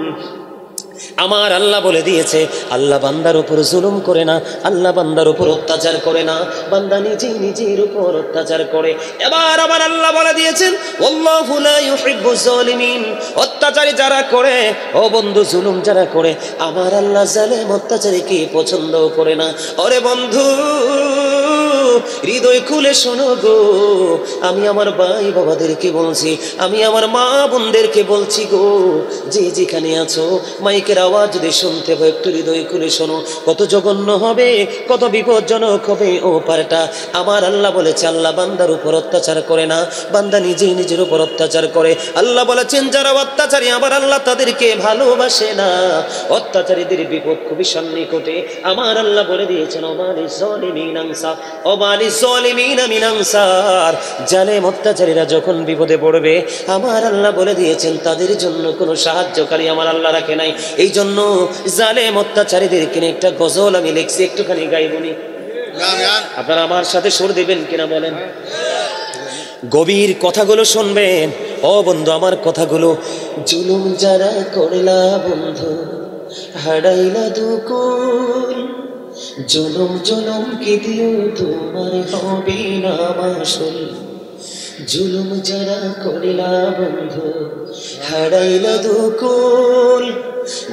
আমার আল্লাহ বলে দিয়েছে, আল্লাহ বান্দার উপর জুলুম করে না, আল্লাহ বান্দার উপর অত্যাচার করে না, বান্দা নিজেই নিজের উপর অত্যাচার করে। এবার আমার আল্লাহ বলে দিয়েছেন, আল্লাহু লা ইউহিব্বুজ জালিমিন। অত্যাচারী যারা করে, ও বন্ধু জুলুম যারা করে, আমার আল্লাহ জালেম অত্যাচারীকে পছন্দ করে না। ওরে বন্ধু, হৃদয় খুলে শোনো গো, আমি আমার ভাই বাবাদেরকে বলছি, আমি আমার মা বোনদেরকে বলছি গো, যে যেখানে আছো মাইকের আওয়াজ যদি শুনতে হয় একটু হৃদয় খুলে শোনো। কত জঘন্য হবে, কত বিপজ্জনক হবে ও পারটা। আমার আল্লাহ বলেছে, আল্লাহ বান্দার উপর অত্যাচার করে না, বান্দা নিজেই নিজের উপর অত্যাচার করে। আল্লাহ বলেছেন, যারা অত্যাচারী আমার আল্লাহ তাদেরকে ভালোবাসে না, অত্যাচারীদের বিপদ খুবই সন্নিকটে। আমার আল্লাহ বলে দিয়েছেন, ওমালিজ জালিমিন আনসার, ওমালিজ জালিমিন মিন আনসার। জালেম অত্যাচারীরা যখন বিপদে পড়বে, আমার আল্লাহ বলে দিয়েছেন তাদের জন্য কোনো সাহায্যকারী আমার আল্লাহ রাখে নাই। এই জন্য জালেম অত্যাচারীদেরকে নিয়ে একটা গজল আমি লিখছি, একটুখানি গাইবনি। আপনারা আমার সাথে সুর দিবেন কিনা বলেন? গভীর কথাগুলো শুনবেন। ও বন্ধু, আমার কথাগুলো। জুলুম যারা করলা বন্ধু, হারাইলা দুকুল, জুলুম জুলুম কি দিও তোমার হবে না মাসুল। জুলুম যারা করিলা বন্ধু, হারাইলা দুকুল,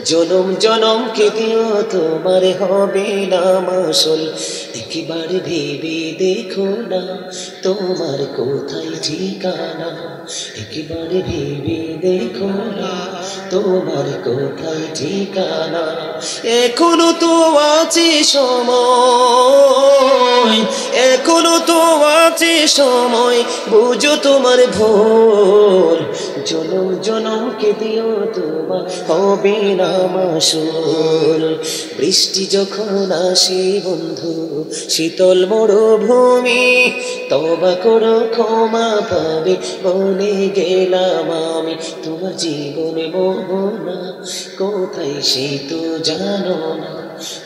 জনম জনম কে দিও তোমার হবে না মাসুল। একবার ভেবে দেখো না তোমার কোথায় ঠিকানা, একবার ভেবে দেখো না তোমার কোথায় ঠিকানা। এখনো তো আছে সময়, এখনো তো আছে সময়, বুঝো তোমার ভুল। জনম জনমকে দিও তোমার হবে না মাসুল। বৃষ্টি যখন আসে বন্ধু শীতল মরুভূমি, তওবা করো ক্ষমা পাবে বলে গেলাম আমি। তোমার জীবনে মোহনা কোথায় সে তো জানো না,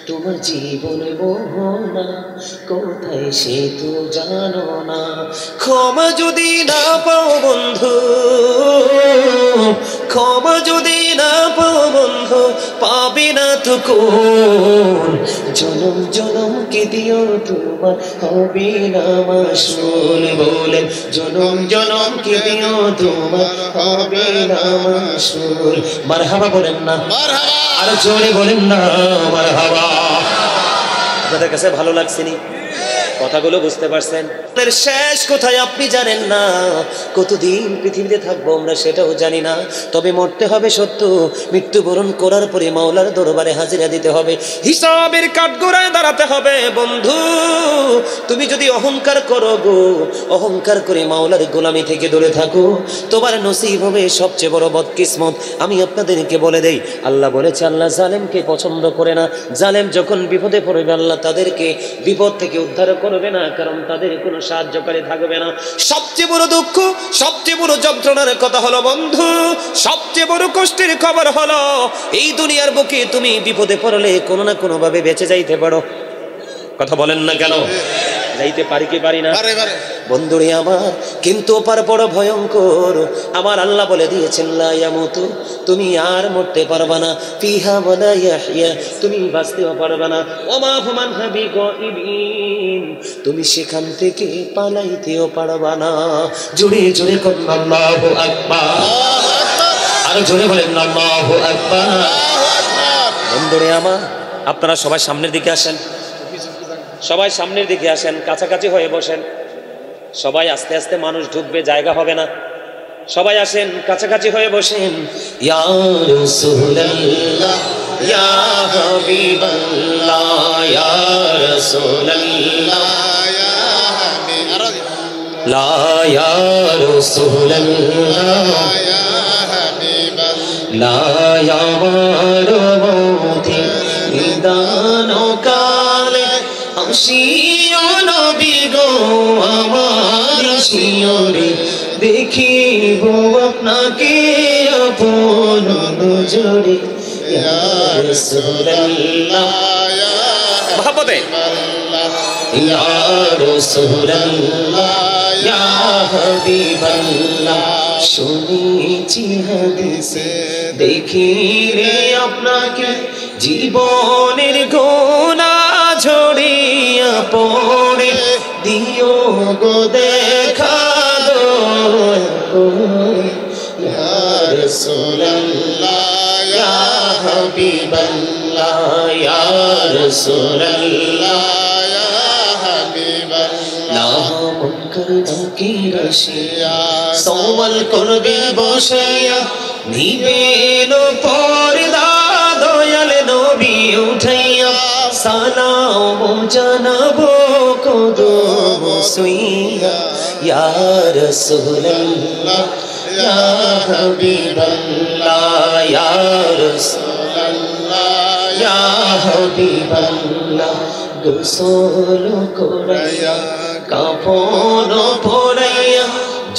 তোমার জীবনে মোহনা কোথায় সে তো জানো না। ক্ষমা যদি না পাও বন্ধু, ক্ষমা যদি না পাও বন্ধু, পাবে না তো কোন। জনম জনমকে দিও তোমার হবে না মাসুল। বলে জনম জনমকে দিও তোমার হবে না মাসুল। মারহাবা বলেন না, আর জোরে বলেন না মারহাবা। আপনাদের কাছে ভালো লাগছে নি? কথাগুলো বুঝতে পারছেন? শেষ কোথায় আপনি জানেন না, কতদিন পৃথিবীতে থাকবো আমরা সেটাও জানি না। তবে মরতে হবে সত্য, মৃত্যুবরণ করার পরে মাওলার দরবারে হাজিরা দিতে হবে, হিসাবের কাঠগড়ায় দাঁড়াতে হবে। বন্ধু তুমি যদি অহংকার করো গো, অহংকার করে মাওলার গোলামি থেকে দূরে থাকো, তোমার নসিব হবে সবচেয়ে বড় বদকিসমত। আমি আপনাদেরকে বলে দেই, আল্লাহ বলেছে আল্লাহ জালেমকে পছন্দ করে না। জালেম যখন বিপদে পড়বে আল্লাহ তাদেরকে বিপদ থেকে উদ্ধার করবে না, কারণ তাদের কোনো সাহায্যকারী থাকবে না। সবচেয়ে বড় দুঃখ, সবচেয়ে বড় যন্ত্রণার কথা হলো বন্ধু, সবচেয়ে বড় কষ্টের খবর হলো এই দুনিয়ার বুকে তুমি বিপদে পড়লে কোনো না কোনো ভাবে বেঁচে যাইতে পারো। কথা বলেন না কেন? যাইতে পারি কি পারি না বন্ধুরে আমার? কিন্তু ওপার বড় ভয়ঙ্কর। আমার আল্লাহ বলে দিয়েছেন লা ইয়ামুতু, তুমি আর মরতে পারবা না, ফিহা ওয়ালা ইয়াহইয়া, তুমি বাঁচতেও পারবা না, ওমা হুমান বিগাইবিন, তুমি সেখান থেকে পালাইতেও পারবা না। জোরে জোরে কোন আল্লাহু আকবার, আর জোরে বলেন আল্লাহু আকবার। বন্ধুরে আমার, আপনারা সবাই সামনের দিকে আসেন, সবাই সামনের দিকে আসেন, কাছাকাছি হয়ে বসেন। সবাই আস্তে আস্তে, মানুষ ঢুকবে, জায়গা হবে না। সবাই আসেন, কাছাকাছি হয়ে বসেন। ইয়া রাসূলুল্লাহ ইয়া হাবিবাল্লাহ ইয়া রাসূলুল্লাহ লা ইয়া রাসূলুল্লাহ ইয়া হাবিবাল্লাহ লা ইয়া মারবুতি নিদান কালে হাসিও নবী গো আমার শিয়রে, দেখিব আপনাকে আপন নজরে। ইয়া রাসূলুল্লাহ মহব্বতে ইয়া রাসূলুল্লাহ ইয়া হাবিবাল্লাহ, শুনেছি হাদিসে দেখি রে আপনাকে, জীবনের গুনাহ ঝরিয়া পড়ে দিও গো দেখা দো। ইয়া রাসূলুল্লাহ ইয়া হাবিবাল্লাহ ইয়া রাসূলুল্লাহ ইয়া হাবিবাল্লাহ, মুনকার নাকির আসিয়া সওয়াল করবে বসাইয়া, নিবেন পর্দা দয়াল নবী উঠাইয়া, সালাম জানাবো কদম সুইয়া। ইয়া রাসূলুল্লাহ ইয়া হাবিবাল্লাহ ইয়া রাসূলুল্লাহ ইয়া হাবিবাল্লাহ, গোসল করাইয়া কাফন পরাইয়া,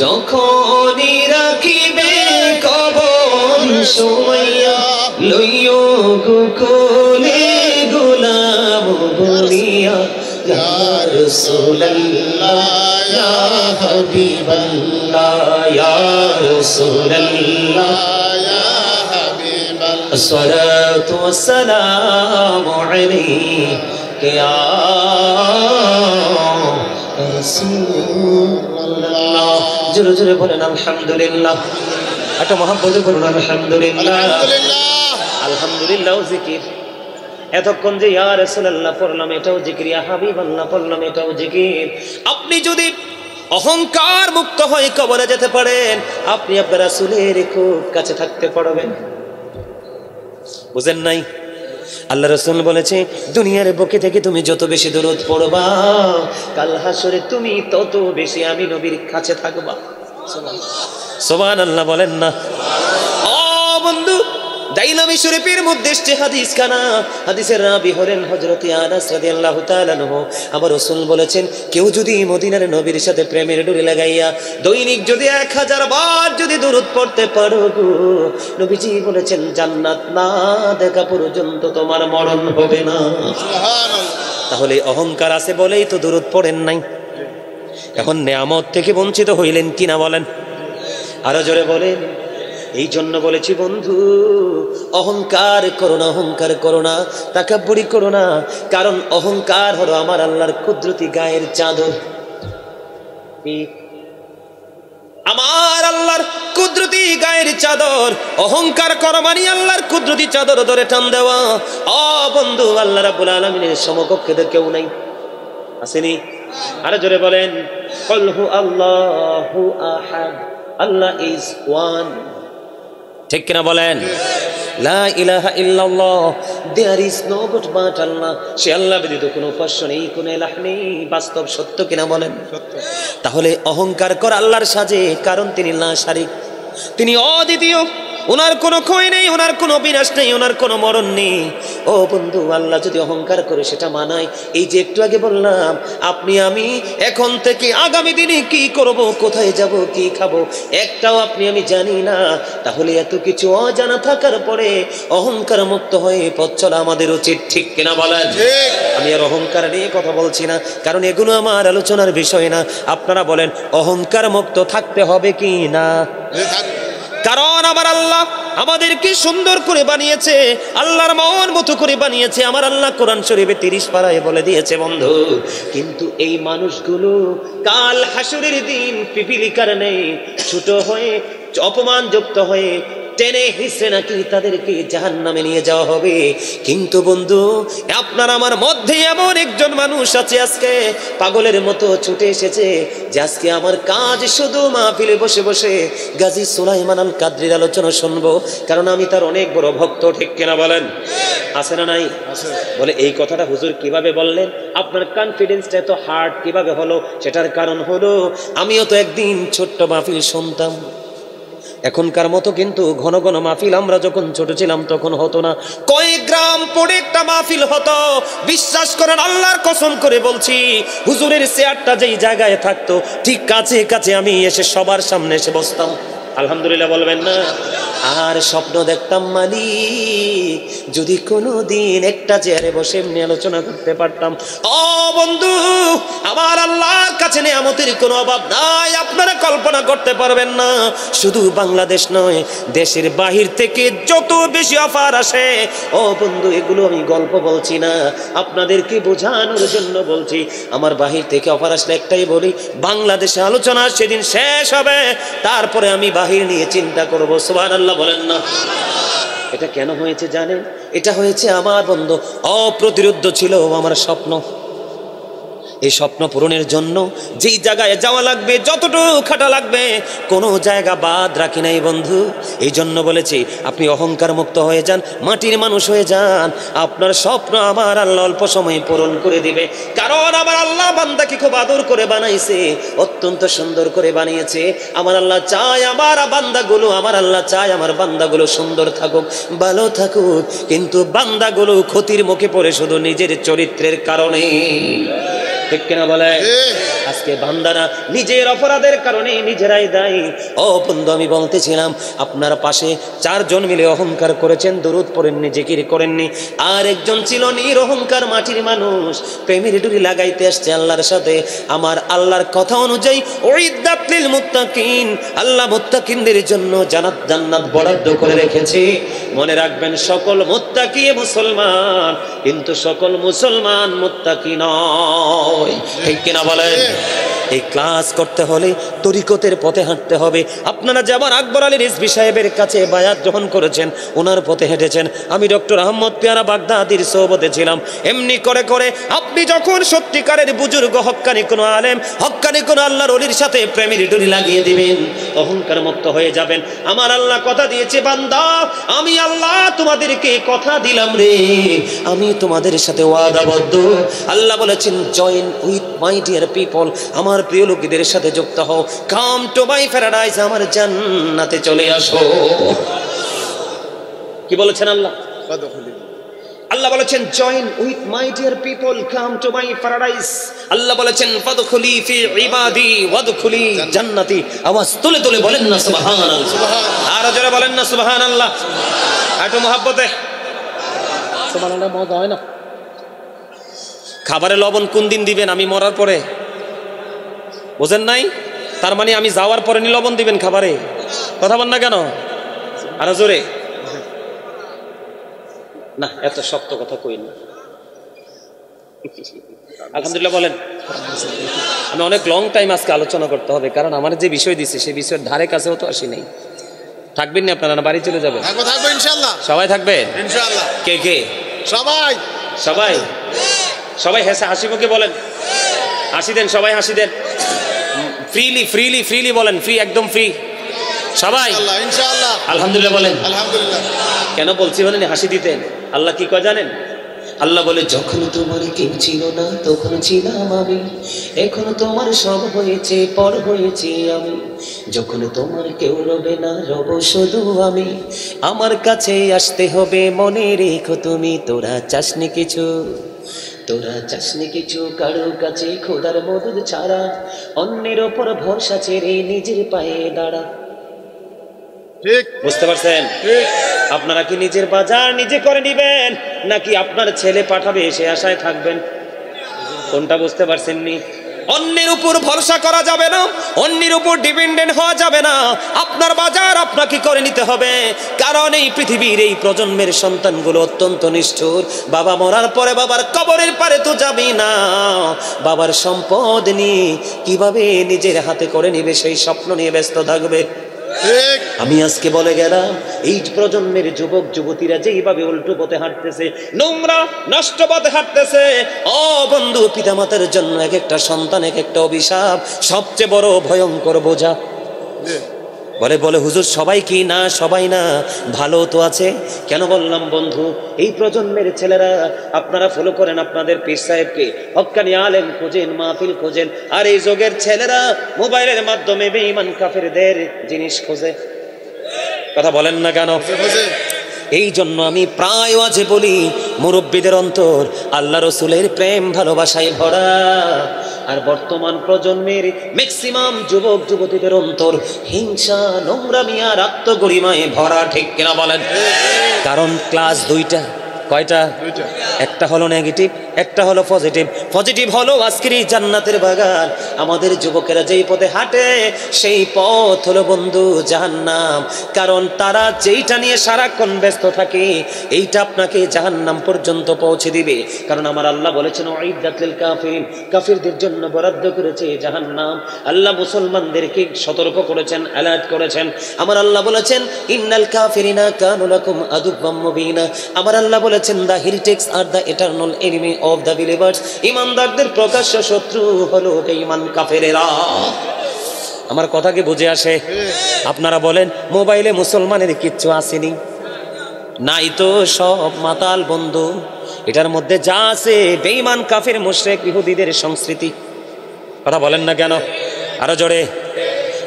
যখনই রাখিবে কবর শোয়াইয়া, লইও গো কোলে গোলাম বলিয়া। ইয়া রাসূলুল্লাহ ইয়া হাবিবাল্লাহ ইয়া রাসূলুল্লাহ ইয়া হাবিবাল্লাহ, আসসালাতু ওয়াসসালামু আলাইকা ইয়া রাসূলুল্লাহ। জোরে জোরে বলেন আলহামদুলিল্লাহ, একটা মহব্বতে বলুন আলহামদুলিল্লাহ। আলহামদুলিল্লাহ জিকির। এতক্ষণ যে ইয়া রাসূলুল্লাহ পড়লাম এটাও জিকির, ইয়া হাবিবাল্লাহ পড়লাম এটাও জিকির। আপনি যদি অহংকার মুক্ত হয়ে কবরে যেতে পারেন, আপনি আপনার রাসূলের খুব কাছে থাকতে পারবেন। বুঝেন নাই? আল্লাহ রাসূল বলেছে দুনিয়ার বুকে থেকে তুমি যত বেশি দরুদ পড়বা কাল হাসরে তুমি তত বেশি আমি নবীর কাছে থাকবা। সুবহানাল্লাহ বলেন না। ও বন্ধু, দাইলামি শরীফের মধ্যে এসেছে হাদিস খানা, হাদিসের রাবি হলেন হযরত আনাস রাদিয়াল্লাহু তাআলা আনহু। আমার রাসূল বলেছেন কেউ যদি মদিনার নবীর সাথে প্রেমের ডোরি লাগাইয়া দৈনিক যদি 1000 বার যদি দরুদ পড়তে পারো গো, নবীজি বলেছেন জান্নাত না দেখা পর্যন্ত তোমার মরণ হবে না। সুবহানাল্লাহ। তাহলে অহংকার আছে বলেই তো দরুদ পড়েন নাই, এখন নেয়ামত থেকে বঞ্চিত হইলেন কিনা বলেন? আরো জোরে বলেন। এই জন্য বলেছি বন্ধু, অহংকার করো না, অহংকার করো না, তাকাব্বুরি করো না, কারণ অহংকার হলো আমার আল্লাহর কুদরতি গায়ের চাদর। আমার আল্লাহর কুদরতি গায়ের চাদর, অহংকার করো মানে আল্লাহর কুদরতি চাদর ধরে টান দেওয়া। ও বন্ধু, আল্লাহ রাব্বুল আলামিনের সমকক্ষে কেউ নাই, আসেনি? আরো জোরে বলেন কুল হু আল্লাহু আহাদ, আল্লাহ ইজ ওয়ান। ঠিক কিনা বলেন? লা ইলাহা ইল্লাল্লাহ, there is no god but Allah. সে আল্লাহ ব্যতীত কোনো উপাস্য নেই, কোনো ইলাহ নেই। বাস্তব সত্য কিনা বলেন? তাহলে অহংকার কর আল্লাহর সাজে, কারণ তিনি লা শারিক, তিনি অদ্বিতীয়, ওনার কোনো ক্ষয় নেই, ওনার কোনো বিনাশ নেই, ওনার কোনো মরণ নেই। ও বন্ধু, আল্লাহ যদি অহংকার করে সেটা মানায়, এই যে একটু আগে বললাম আপনি আমি এখন থেকে আগামী দিনে কি করব, কোথায় যাব, কি খাবো, একটাও আপনি আমি জানি না। তাহলে এত কিছু অজানা থাকার পরে অহংকার মুক্ত হয়ে পথ চলা আমাদের উচিত। ঠিক কিনা বলেন? আমি আর অহংকার নিয়ে কথা বলছি না, কারণ এগুলো আমার আলোচনার বিষয় না। আপনারা বলেন অহংকার মুক্ত থাকতে হবে কি না? কারণ আমার আল্লাহ আমাদেরকে সুন্দর করে বানিয়েছে, আল্লাহর মন মতো করে বানিয়েছে। আমার আল্লাহ কোরআন শরীফে 30 পারায় বলে দিয়েছে বন্ধু, কিন্তু এই মানুষগুলো কাল হাসরের দিন পিপিলিকার নেই ছোট হয়ে অপমানযুক্ত হয়ে টেনে হিসে নাকি তাদেরকে জাহান্নামে নিয়ে যাওয়া হবে। কিন্তু বন্ধু, আপনার আমার মধ্যে এমন একজন মানুষ আছে আজকে পাগলের মতো ছুটে এসেছে যে আজকে আমার কাজ শুধু মাহফিলে বসে বসে গাজী সুলাইমান আল কাদরির আলোচনা শুনবো, কারণ আমি তার অনেক বড় ভক্ত। ঠিক কিনা বলেন? আছে না নাই? বলে এই কথাটা হুজুর কিভাবে বললেন, আপনার কনফিডেন্সটা এত হার্ড কিভাবে হলো? সেটার কারণ হলো আমিও তো একদিন ছোট্ট মাহফিল শুনতাম। এখনকার মতো কিন্তু ঘন ঘন মাহফিল আমরা যখন ছোট ছিলাম তখন হতো না। কয়েক গ্রাম পরে একটা মাহফিল হতো। বিশ্বাস করেন, আল্লাহর কসম করে বলছি, হুজুরের চেয়ারটা যেই জায়গায় থাকতো ঠিক কাছে কাছে আমি এসে সবার সামনে এসে বসতাম। আলহামদুলিল্লাহ বলবেন না? আর স্বপ্ন দেখতাম মালিক যদি কোনো দিন একটা চেয়ারে বসে এমনি আলোচনা করতে পারতাম। ও বন্ধু, আমার আল্লাহর কাছে নিয়ামতের কোনো অভাব নাই, আপনারা কল্পনা করতে পারবেন না। শুধু বাংলাদেশ নয়, দেশের বাহির থেকে যত বেশি অফার আসে, ও বন্ধু, এগুলো আমি গল্প বলছি না, আপনাদেরকে বোঝানোর জন্য বলছি। আমার বাহির থেকে অফার আসলে একটাই বলি, বাংলাদেশে আলোচনা সেদিন শেষ হবে, তারপরে আমি বাহির নিয়ে চিন্তা করবো। সুবহানাল্লাহ বলেন না? এটা কেন হয়েছে জানেন? এটা হয়েছে আমার বন্ধু অপ্রতিরোধ্য ছিল আমার স্বপ্ন। এই স্বপ্ন পূরণের জন্য যেই জায়গায় যাওয়া লাগবে, যতটুকু খাটা লাগবে, কোনো জায়গা বাদ রাখি নাই বন্ধু। এই জন্য বলেছি আপনি অহংকার মুক্ত হয়ে যান, মাটির মানুষ হয়ে যান, আপনার স্বপ্ন আমার আল্লাহ অল্প সময় পূরণ করে দিবে। কারণ আমার আল্লাহ বান্দাকে খুব আদর করে বানাইছে, অত্যন্ত সুন্দর করে বানিয়েছে। আমার আল্লাহ চায় আমার বান্দাগুলো, আমার আল্লাহ চায় আমার বান্দাগুলো সুন্দর থাকুক, ভালো থাকুক, কিন্তু বান্দাগুলো ক্ষতির মুখে পড়ে শুধু নিজের চরিত্রের কারণে। ঠিক কিনা বলে? আজকে বান্দারা নিজের অপরাধের কারণে নিজেরাই দায়ী। ও বন্ধু, আমি বলতেছিলাম আপনার পাশে 4 জন মিলে অহংকার করেছেন, দরুদ পড়েননি, জিকির করেননি। আর একজন ছিল নিরহংকার মাটির মানুষ, প্রেমের ডুরি লাগাইতে আসছে আল্লাহর সাথে। আমার আল্লাহর কথা অনুযায়ী উইদ্দাত লিল মুত্তাকিন, আল্লাহ মুত্তাকিনদের জন্য জান্নাত বরাদ্দ করে রেখেছে। মনে রাখবেন, সকল মুত্তাকি মুসলমান, কিন্তু সকল মুসলমান মুত্তাকি নয়। ঠিক কিনা বলেন? এই ক্লাস করতে হলে তরিকতের পথে হাঁটতে হবে। আপনারা যেমন আকবর আলী রিজভী সাহেবের কাছে বায়াত গ্রহণ করেছেন, ওনার পথে হেঁটেছেন, আমি ডক্টর আহমদ পেয়ারা বাগদাদির সোহবতে ছিলাম, এমনি করে করে আপনি যখন সত্যিকারের বুজুর্গ হক্কানি কোনো আলেম, হক্কানি কোনো আল্লাহর ওলির সাথে প্রেমের ডুরি লাগিয়ে দিবেন, অহংকার মুক্ত হয়ে যাবেন। আমার আল্লাহ কথা দিয়েছে, বান্দা আমি আল্লাহ তোমাদেরকে কথা দিলাম রে, আমি তোমাদের সাথে ওয়াদাবদ্ধ। আল্লাহ বলেছেন join with my dear people, আমার প্রিয় লোকেদের সাথে যুক্ত হও, কাম টু মাই প্যারাডাইস, আমার জান্নাতে চলে আসো। কি বলেছেন আল্লাহ? আল্লাহ বলেছেন join with my dear people, come to my paradise. Allah বলেছেন ফাদখুলি ফি ইবাদি ওয়াদখুলি জান্নাতি। আওয়াজ তুলে তুলে বলেন না সুবহানাল্লাহ, আর জোরে বলেন না সুবহানাল্লাহ, একটু মহব্বতে সুবহানাল্লাহ। মজা হয় না? খাবারে লবণ কোন দিন দিবেন? আমি মরার পরে? বোঝেন নাই? তার মানে আমি যাওয়ার পরে নি লবণ দিবেন খাবারে? কথা বল না কেন? আর জোরে না, এত শক্ত কথা কই না। আলহামদুলিল্লাহ বলেন। আমি অনেক লং টাইম আজকে আলোচনা করতে হবে, কারণ আমার যে বিষয় দিচ্ছে সেই বিষয়ের ধারে কাছেও তো আসি নাই। থাকবেন না আপনারা? বাড়ি চলে যাবেন? থাকবো ইনশাআল্লাহ। সবাই থাকবেন ইনশাআল্লাহ। কে কে? সবাই সবাই সবাই হেসে হাসি মুখে বলেন, হাসি দেন, সবাই হাসি দেন, ফ্রিলি ফ্রিলি ফ্রিলি বলেন, ফ্রি, একদম ফ্রি সবাই ইনশাআল্লাহ। আলহামদুলিল্লাহ বলেন। আলহামদুলিল্লাহ। কেন বলছি বলেন? হাসি দিতেন। আল্লাহ কি কয় জানেন? আল্লাহ বলে যখন তোমার কেউ ছিল না তখন ছিলাম আমি, এখন তোমার সব হয়েছে, পর হয়েছে আমি, যখন তোমার কেউ রবে না রব শুধু আমি, আমার কাছে আসতে হবে মনে রেখো তুমি, তোরা চাসনি কিছু, তোরা চাসনি কিছু কারো কাছে খোদার মদদ ছাড়া, অন্যের ওপর ভরসা ছেড়ে নিজের পায়ে দাঁড়া। ঠিক বুঝতে পারছেন? আপনারা কি নিজের বাজার নিজে করে নিবেন, নাকি আপনার ছেলে পাঠাবে সে আশায় থাকবেন? কোনটা বুঝতে পারছেন নি? অন্যের উপর ভরসা করা যাবে না, অন্যের উপর ডিপেন্ডেন্ট হওয়া যাবে না, আপনার বাজার আপনাকে করে নিতে হবে। কারণ এই পৃথিবীর এই প্রজন্মের সন্তানগুলো অত্যন্ত নিষ্ঠুর। বাবা মরার পরে বাবার কবরের পারে তো যাবি না, বাবার সম্পদ নিয়ে কিভাবে নিজের হাতে করে নিবে সেই স্বপ্ন নিয়ে ব্যস্ত থাকবে। আমি আজকে বলে গেলাম, এই প্রজন্মের যুবক যুবতীরা যেইভাবে উল্টো পথে হাঁটতেছে, নোংরা নষ্ট পথে হাঁটতেছে, ও বন্ধু, পিতামাতার জন্য এক একটা সন্তান এক একটা অভিশাপ, সবচেয়ে বড় ভয়ঙ্কর বোঝা। বলে বলে হুজুর সবাই কি? না, সবাই না, ভালো তো আছে। কেন বললাম বন্ধু, এই প্রজন্মের ছেলেরা আপনারা ফলো করেন আপনাদের পীর সাহেবকে, হক্কানি আলেম খোঁজেন, মাহফিল খোঁজেন, আর এই যুগের ছেলেরা মোবাইলের মাধ্যমে বেঈমান কাফেরদের জিনিস খোঁজে। কথা বলেন না কেন? এই জন্য আমি প্রায় আজে বলি, মুরব্বীদের অন্তর আল্লাহ রসুলের প্রেম ভালোবাসায় ভরা, আর বর্তমান প্রজন্মের ম্যাক্সিমাম যুবক যুবতীদের অন্তর হিংসা, নোংরামি আর আত্মগরিমায় ভরা। ঠিক কিনা বলেন? কারণ ক্লাস দুইটা। কয়টা? একটা হলো নেগেটিভ, একটা হলো পজিটিভ। পজিটিভ হলো আজকের এই জান্নাতের বাগান। আমাদের যুবকেরা যেই পথে হাঁটে সেই পথ হলো বন্ধু জাহান্নাম। কারণ তারা যেইটা নিয়ে সারাক্ষণ ব্যস্ত থাকে এইটা আপনাকে জাহান্নাম পর্যন্ত পৌঁছে দিবে। কারণ আমার আল্লাহ বলেছেন উইদ্দাত লিল কাফিরিন, কাফিরদের জন্য বরাদ্দ করেছে জাহান্নাম। আল্লাহ মুসলমানদেরকে সতর্ক করেছেন, অ্যালার্ট করেছেন। আমার আল্লাহ বলেছেন ইন্নাল কাফিরিনা কানু লাকুম আদুব্বাম মুবিনা। আমার আল্লাহ বলেছেন the heretics are the eternal enemy of the believers, ইমানদারদের প্রকাশ্য শত্রু হলো বেঈমান কাফেরেরা। আমার কথা কি বুঝে আসে? আপনারা বলেন মোবাইলে মুসলমানের কিচ্ছু আসেনি? নাই তো, সব মাতাল বন্ধু। এটার মধ্যে যা আছে বেঈমান কাফের মুশরিক ইহুদিদের সংস্কৃতি। কথা বলেন না কেন? আরো জোরে।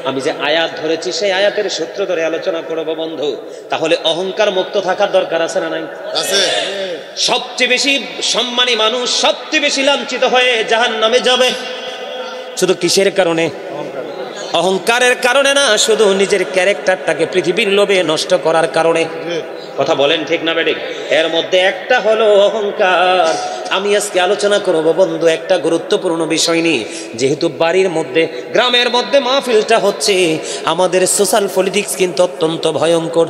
আমি যে আয়াত ধরেছি সেই আয়াতের সূত্র ধরে আলোচনা করব বন্ধু। তাহলে অহংকার মুক্ত থাকার দরকার আছে না নাই? আছে। সবচেয়ে বেশি সম্মানী মানুষ সবচেয়ে বেশি লাঞ্ছিত হয়ে জাহান্নামে যাবে শুধু কিসের কারণে? অহংকারের কারণে না, শুধু নিজের ক্যারেক্টারটাকে পৃথিবীর লোভে নষ্ট করার কারণে। কথা বলেন ঠিক না বেঠিক? এর মধ্যে একটা হলো অহংকার। আমি আজকে আলোচনা করব বন্ধু একটা গুরুত্বপূর্ণ বিষয় নিয়ে। যেহেতু বাড়ির মধ্যে, গ্রামের মধ্যে মাহফিলটা হচ্ছে, আমাদের সোশ্যাল পলিটিক্স কিন্তু অত্যন্ত ভয়ঙ্কর।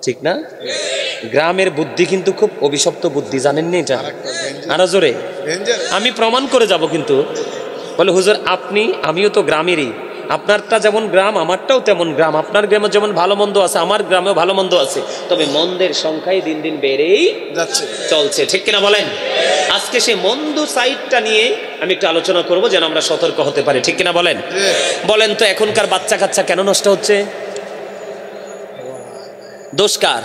ঠিক না? গ্রামের বুদ্ধি কিন্তু খুব অভিশপ্ত বুদ্ধি, জানেননি এটা? আরো জোরে আমি প্রমাণ করে যাব। কিন্তু বলে হুজুর আপনি, আমিও তো গ্রামেরই, আপনারটা যেমন গ্রাম আমারটাও তেমন গ্রাম, আপনার গ্রামে যেমন ভালো মন্দ আছে আমার গ্রামেও ভালো মন্দ আছে, তবে মন্দের সংখ্যাই দিন দিন বেড়েই যাচ্ছে চলছে, ঠিক কিনা বলেন? আজকে সেই মন্দ সাইডটা নিয়ে আমি একটু আলোচনা করব যেন আমরা সতর্ক হতে পারি, ঠিক কিনা বলেন? বলেন তো এখনকার বাচ্চা কাচ্চা কেন নষ্ট হচ্ছে? দোষ কার?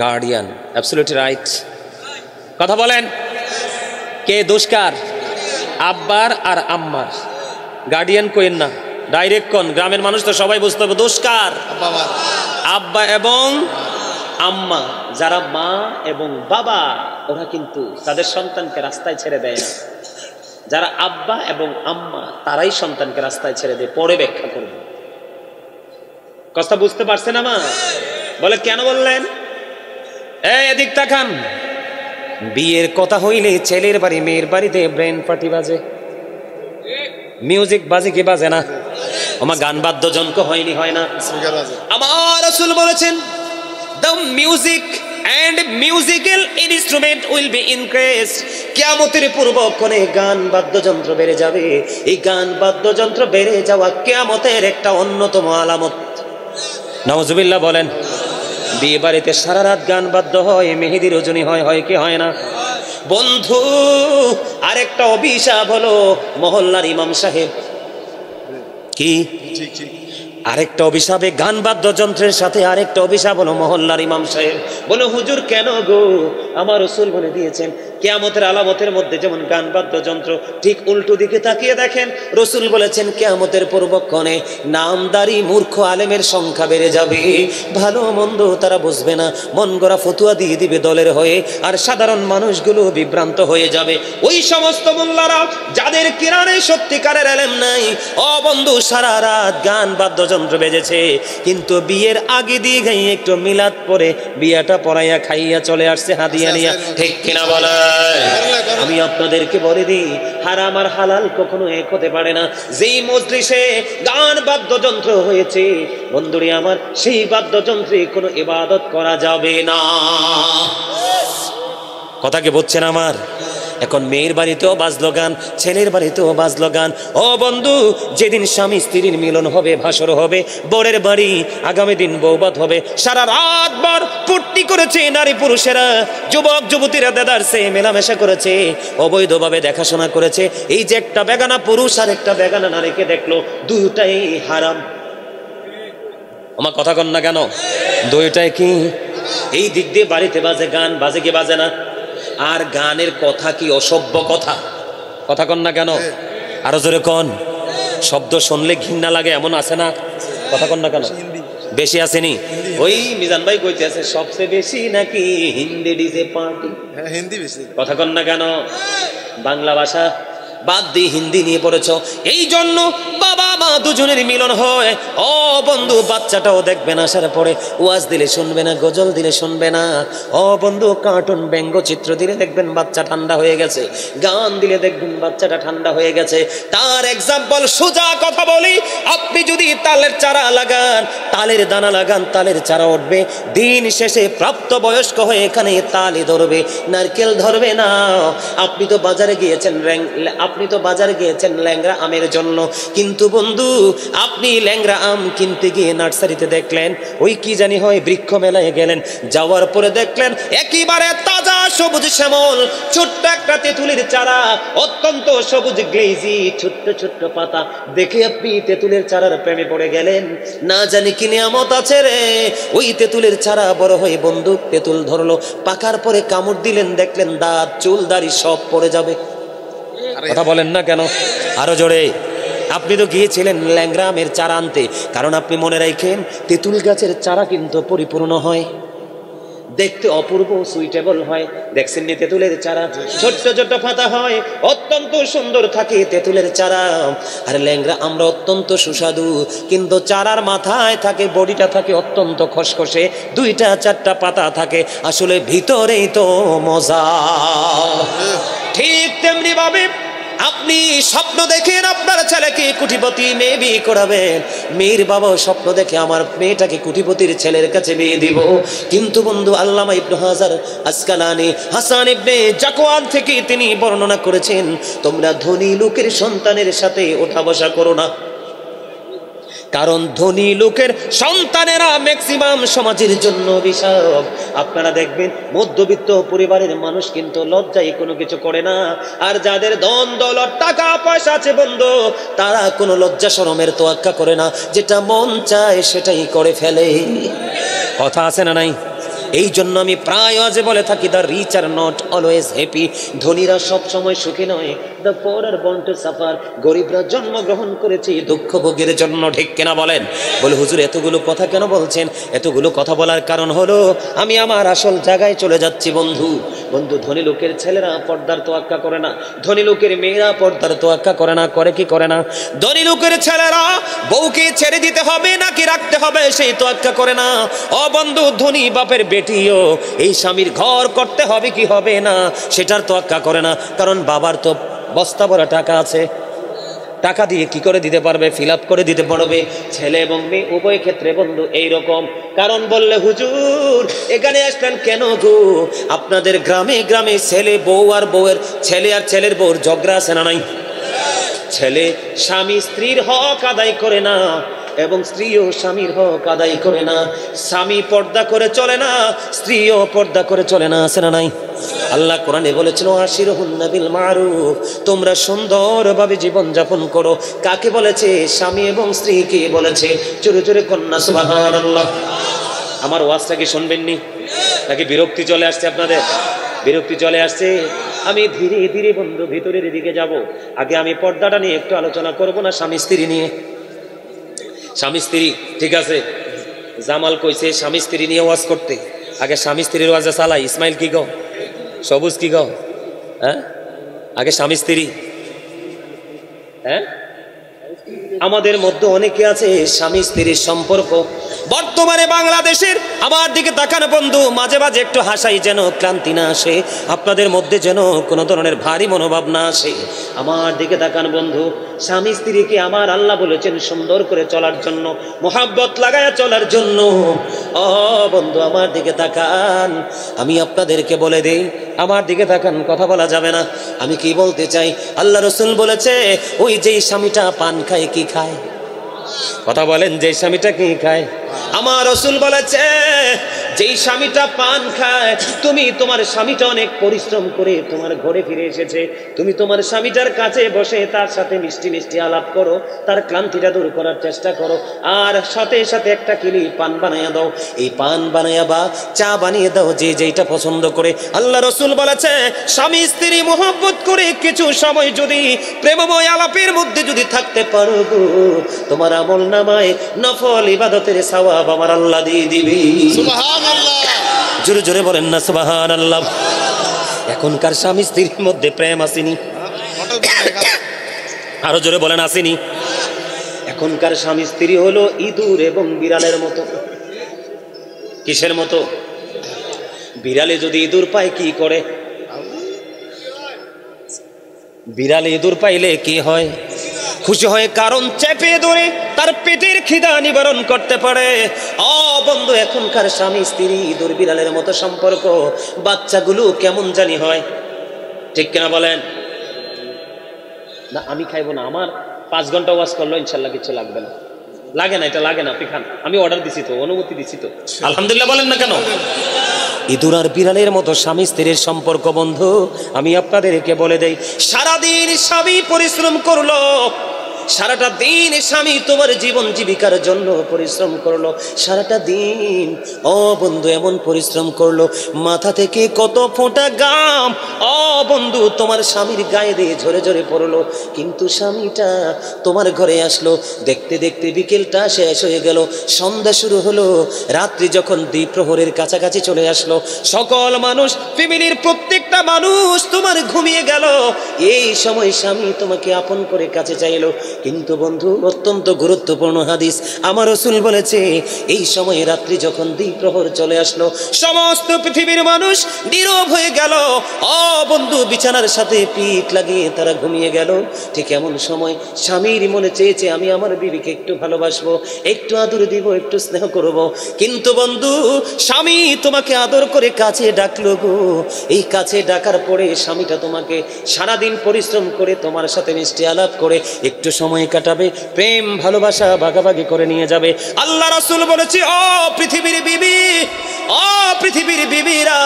গার্ডিয়ান। Absolutely right. কথা বলেন, কে দোষ কার? আব্বার আর আম্মার। গার্ডিয়ান কইেন না, ডাইরেক্ট কোন। গ্রামের মানুষ তো সবাই বুঝতে হবে দোষ কার? আব্বা এবং আম্মা। যারা মা এবং বাবা ওরা কিন্তু তাদের সন্তানকে রাস্তায় ছেড়ে দেয় না। যারা আব্বা এবং আম্মা তারাই সন্তানকে রাস্তায় ছেড়ে দেয়। পরে ব্যাখ্যা করব। কথা বুঝতে পারছেন আমা? বলে কেন বললেন? এদিক তাকান। বিয়ের কথা হইলে ছেলের বাড়ি মেয়ের বাড়িতে ব্রেন পার্টি বাজে, মিউজিক বাজে কি বাজে না? আমার গান বাদ্যযন্ত্র হয়নি, হয় না? আমার রাসূল বলেছেন the music and musical instrument will be increased. কিয়ামতের পূর্বক্ষণে গান বাদ্যযন্ত্র বেড়ে যাবে। এই গান বাদ্যযন্ত্র বেড়ে যাওয়া কিয়ামতের একটা অন্যতম আলামত। নাউজুবিল্লাহ বলেন। বিয়ে বাড়িতে সারা রাত গান বাদ্য হয়, মেহেদি রজনী হয়, হয় কি হয় না? বন্ধু আরেকটা অভিশাপ হলো মহল্লার ইমাম সাহেব। কি? আরেকটা অভিশাপে গান বাদ্যযন্ত্রের সাথে আরেকটা অভিশাপ হলো মহল্লার ইমাম সাহেব। বলে হুজুর কেন গো? আমার রাসূল বলে দিয়েছেন কিয়ামতের আলামতের মধ্যে যেমন গান বাদ্যযন্ত্র, ঠিক উল্টো দিকে তাকিয়ে দেখেন রাসূল বলেছেন কিয়ামতের পূর্বক্ষণে নামদারি মূর্খ আলেমের সংখ্যা বেড়ে যাবে। ভালো মন্দ তারা বুঝবে না, মন গড়া ফতুয়া দিয়ে দিবে দলের হয়ে, আর সাধারণ মানুষগুলো বিভ্রান্ত হয়ে যাবে। ওই সমস্ত মোল্লারা যাদের কিরানে সত্যিকারের ইলম নাই, ও বন্ধু সারা রাত গান বাদ্যযন্ত্র বেজেছে, কিন্তু বিয়ের আগে দিয়ে গাই একটু মিলাদ পরে বিয়াটা পড়াইয়া খাইয়া চলে আসছে হাদিয়া নিয়া, ঠিক কিনা বলে? আমি আপনাদেরকে বলে দিই হারাম আর হালাল কখনো এক হতে পারে না। যেই মজলিসে গান বাদ্যযন্ত্র হয়েছে বন্ধুরে আমার, সেই বাদ্যযন্ত্রে কোনো ইবাদত করা যাবে না। কথা কি বুঝছেন আমার? এখন মেয়ের বাড়িতেও বাজলো গান, ছেলের বাড়িতেও বাজলো গান। ও বন্ধু যেদিন স্বামী স্ত্রীর মিলন হবে, ভাসর হবে, বরের বাড়ি আগামী দিন বৌবাত হবে, সারা রাত ভর ফুর্তি করেছে নারী পুরুষেরা, যুবক যুবতীরা দেদারসে মেলামেশা করেছে, অবৈধভাবে দেখাশোনা করেছে। এই যে একটা বেগানা পুরুষ আর একটা বেগানা নারীকে দেখলো, দুইটাই হারাম। আমার কথা কন না কেন? দুইটাই কি? এই দিক দিয়ে বাড়িতে বাজে গান, বাজে কি বাজে না? আর গানের কথা কি অসভ্য কথা? কথা কন না কেন? আরো জোরে কন। শব্দ শুনলে ঘৃণা লাগে এমন আছে না? কথা কন না কেন? বেশি আসেনি? ওই মিজান ভাই কইতে আছে সবচেয়ে বেশি নাকি হিন্দি ডিজে পার্টি। হিন্দি বেশি। কথা কন না কেন? বাংলা ভাষা বাদ দিয়ে হিন্দি নিয়ে পড়েছ। এই জন্য বাবা মা দুজনের মিলন হয়। ও বন্ধু বাচ্চাটাও দেখবে না, আসার পরে ওয়াজ দিলে শুনবে না, গজল দিলে শুনবে না। ও বন্ধু কার্টুন ব্যঙ্গচিত্র দিলে দেখবেন বাচ্চা ঠান্ডা হয়ে গেছে, গান দিলে দেখবেন বাচ্চাটা ঠান্ডা হয়ে গেছে। তার এক্সাম্পল সোজা কথা বলি, আপনি যদি তালের চারা লাগান, তালের দানা লাগান, তালের চারা উঠবে। দিন শেষে প্রাপ্ত বয়স্ক হয়ে এখানে তালে ধরবে, নারকেল ধরবে না। আপনি তো বাজারে গিয়েছেন ল্যাংড়া আমের জন্য, কিন্তু বন্ধু আপনি ল্যাংড়া আম কিনতে গিয়ে নার্সারিতে দেখলেন ওই কি জানি হয় বৃক্ষ মেলায় গেলেন, যাওয়ার পরে দেখলেন একেবারে তাজা সবুজ শ্যামল ছোট্ট একটা তেঁতুলের চারা, অত্যন্ত সবুজ গ্লেজি ছোট্ট ছোট্ট পাতা দেখে আপনি তেঁতুলের চারার প্রেমে পড়ে গেলেন। না জানি কি নিয়ামত আছে রে, ওই তেঁতুলের চারা বড় হয়ে বন্ধু তেঁতুল ধরলো, পাকার পরে কামড় দিলেন, দেখলেন দাঁত চুল দাড়ি সব পড়ে যাবে। কথা বলেন না কেন? আরো জোরে। আপনি তো গিয়েছিলেন ল্যাংড়া আমের চারা আনতে, কারণ আপনি মনে রাখেন তেঁতুল গাছের চারা কিন্তু পরিপূর্ণ হয়, দেখতে অপূর্ব সুইটেবল হয়। দেখছেন নি তেঁতুলের চারা? ছোট্ট ছোট্ট পাতা হয়, অত্যন্ত সুন্দর থাকে তেঁতুলের চারা। আর ল্যাংড়া আমরা অত্যন্ত সুস্বাদু, কিন্তু চারার মাথায় থাকে, বডিটা থাকে অত্যন্ত খসখসে, দুইটা চারটা পাতা থাকে, আসলে ভিতরেই তো মজা। ঠিক তেমনি ভাবে আপনি স্বপ্ন দেখেন আপনার ছেলেকে কোটিপতি মেয়ে বিয়ে করাবেন, মেয়ের বাবা স্বপ্ন দেখে আমার মেয়েটাকে কোটিপতির ছেলের কাছে বিয়ে দিব। কিন্তু বন্ধু আল্লামা ইবনে হাজার আসকালানি হাসান ইবনে জাকওয়ান থেকে তিনি বর্ণনা করেছেন, তোমরা ধনী লোকের সন্তানের সাথে ওঠা বসা করো না, কারণ ধনী লোকের সন্তানেরা ম্যাক্সিমাম সমাজের জন্য অভিশাপ। আপনারা দেখবেন মধ্যবিত্ত পরিবারের মানুষ কিন্তু লজ্জায় কোনো কিছু করে না, আর যাদের ধন দৌলত টাকা পয়সা আছে বন্ধু, তারা কোনো লজ্জা শরমের তোয়াক্কা করে না, যেটা মন চায় সেটাই করে ফেলে। কথা আছে না নাই? এই জন্য আমি প্রায় আজে বলে থাকি, the rich are not always happy. ধনীরা সব সময় সুখী নয়, the poor are born to suffer. গরিবরা জন্মগ্রহণ করেছে দুঃখ ভোগের জন্য। ঠিক কেনা বলেন? বলে হুজুর এতগুলো কথা কেন বলছেন? এতগুলো কথা বলার কারণ হলো আমি আমার আসল জায়গায় চলে যাচ্ছি বন্ধু। বন্ধু ধনী লোকের ছেলেরা পর্দার তোয়াক্কা করে না, ধনী লোকের মেয়েরা পর্দার তোয়াক্কা করে না। করে কি করে না? ধনী লোকের ছেলেরা বউকে ছেড়ে দিতে হবে নাকি রাখতে হবে সেই তোয়াক্কা করে না। ও বন্ধু ধনী বাপের বেটিও এই স্বামীর ঘর করতে হবে কি হবে না সেটার তোয়াক্কা করে না, কারণ বাবার তো বস্তা ভরা টাকা আছে, টাকা দিয়ে কি করে দিতে পারবে? ফিল আপ করে দিতে পারবে। ছেলে এবং মেয়ে উভয় ক্ষেত্রে বন্ধু এইরকম। কারণ বললে হুজুর এখানে আসলেন কেন গো? আপনাদের গ্রামে গ্রামে ছেলে বউ আর বউয়ের ছেলে আর ছেলের বউর ঝগড়া আছে না নাই? ছেলে স্বামী স্ত্রীর হক আদায় করে না, এবং স্ত্রীও স্বামীর হক আদায় করে না। স্বামী পর্দা করে চলে না, স্ত্রীও পর্দা করে চলে না, আছে না নাই? আল্লাহ কোরআনে বলেছিল আশিরুহুন্না বিল মারুফ, তোমরা সুন্দরভাবে জীবন যাপন করো। কাকে বলেছে? স্বামী এবং স্ত্রীকে বলেছে। জোরে জোরে কন্যা সুবহানাল্লাহ। আমার ওয়াজটা কি শুনবেননি নাকি বিরক্তি চলে আসছে আপনাদের? বিরক্তি চলে আসছে। আমি ধীরে ধীরে বন্ধু ভিতরের দিকে যাব। আগে আমি পর্দাটা নিয়ে একটু আলোচনা করব না স্বামী স্ত্রী নিয়ে? স্বামী স্ত্রী ঠিক আছে, জামাল কইছে স্বামী স্ত্রী নিয়ে ওয়াজ করতে। আগে স্বামী স্ত্রীর ওয়াজে চালাই। ইসমাইল কি গো? সবুজ কি গো? হ্যাঁ আগে স্বামী স্ত্রী। হ্যাঁ আমাদের মধ্যে অনেকে আছে স্বামী স্ত্রীর সম্পর্ক বর্তমানে বাংলাদেশের। আমার দিকে তাকানো বন্ধু, মাঝে মাঝে একটু হাসাই যেন ক্লান্তি না আসে, আপনাদের মধ্যে যেন কোনো ধরনের ভারী মনোভাব না আসে। আমার দিকে তাকান বন্ধু, স্বামী স্ত্রীকে আমার আল্লাহ বলেছেন সুন্দর করে চলার জন্য, মোহাব্বত লাগায়া চলার জন্য। ও বন্ধু আমার দিকে তাকান, আমি আপনাদেরকে বলে দেই, আমার দিকে তাকান, কথা বলা যাবে না। আমি কি বলতে চাই, আল্লাহ রসুল বলেছে ওই যেই স্বামীটা পান খায় কি খায়? কথা বলেন, যে স্বামীটা কি খায়? আমার রসুল বলেছে যেই স্বামীটা পান খায়, তুমি তোমার স্বামীটা অনেক পরিশ্রম করে তোমার ঘরে ফিরে এসেছে, তুমি তোমার স্বামীটার কাছে বসে তার সাথে মিষ্টি মিষ্টি আলাপ করো, তার ক্লান্তিটা দূর করার চেষ্টা করো, আর সাথে সাথে একটা কিলি পান বানাইয়া দাও। এই পান বানাইয়া বা চা বানিয়ে দাও, যে যেইটা পছন্দ করে। আল্লাহ রসুল বলেছে স্বামী স্ত্রী মোহাব্বত করে কিছু সময় যদি প্রেমময় আলাপের মধ্যে যদি থাকতে পারো গো, তোমার আমল নামায় নফল ইবাদতের সওয়াব আমার আল্লাহ দিয়ে দিবি। সুবহানাল্লাহ। জোরে জোরে বলেন না সুবহানাল্লাহ। এখনকার স্বামী স্ত্রীর মধ্যে প্রেম আসেনি? আরো জোরে বলেন আসেনি? এখনকার স্বামী স্ত্রী হলো ইঁদুর এবং বিড়ালের মতো। কিসের মতো? বিড়ালে যদি ইঁদুর পায় কি করে? বিড়ালে ইঁদুর পাইলে কি হয়? খুশি হয়, কারণ চেপে ধরে তার পেটের খিদা নিবারণ করতে পারে। ও বন্ধু এখনকার স্বামী স্ত্রী ইঁদুর বিড়ালের মতো সম্পর্ক। বাচ্চাগুলো কেমন জানি হয়, ঠিক কিনা বলেন? না আমি খাইবো না, আমার 5 ঘন্টা ওয়াজ করলো ইনশাল্লাহ কিছু লাগবে না। লাগে না, এটা লাগে না, আপনি খান, আমি অর্ডার দিছি তো, অনুমতি দিছি তো, আলহামদুলিল্লাহ বলেন না কেন? ইঁদুর আর বিড়ালের মতো স্বামী স্ত্রীর সম্পর্ক বন্ধু। আমি আপনাদেরকে বলে দেই, সারাদিন স্বামী পরিশ্রম করলো, সারাটা দিন স্বামী তোমার জীবন জীবিকার জন্য পরিশ্রম করলো, সারাটা দিন ও বন্ধু এমন পরিশ্রম করলো, মাথা থেকে কত ফোঁটা গাম ও বন্ধু তোমার স্বামীর গায়ে দিয়ে ঝরে ঝরে পড়লো। কিন্তু স্বামীটা তোমার ঘরে আসলো, দেখতে দেখতে বিকেলটা শেষ হয়ে গেল, সন্ধ্যা শুরু হলো, রাত্রি যখন দ্বিপ্রহরের কাছাকাছি চলে আসলো, সকল মানুষ ফ্যামিলির প্রত্যেক প্রত্যেকটা মানুষ তোমার ঘুমিয়ে গেল, এই সময় স্বামী তোমাকে আপন করে কাছে চাইলো। কিন্তু বন্ধু, অত্যন্ত গুরুত্বপূর্ণ হাদিস, আমার রাসূল বলেছে এই সময় রাত্রি যখন দ্বিপ্রহর চলে আসলো, সমস্ত পৃথিবীর মানুষ নীরব হয়ে গেল। ও বন্ধু, বিছানার সাথে পিঠ লাগিয়ে তারা ঘুমিয়ে গেল। ঠিক এমন সময় স্বামীর মনে চেয়েছে আমি আমার বিবিকে একটু ভালোবাসবো, একটু আদর দিব, একটু স্নেহ করব। কিন্তু বন্ধু, স্বামী তোমাকে আদর করে কাছে ডাকলো গো। এই কাছে ডাকার পরে স্বামীটা তোমাকে সারাদিন পরিশ্রম করে তোমার সাথে মিষ্টি আলাপ করে একটু সময় কাটাবে, প্রেম ভালোবাসা ভাগাভাগি করে নিয়ে যাবে। আল্লাহ রাসূল বলেছে, ও পৃথিবীর বিবি, ও পৃথিবীর বিবিরা,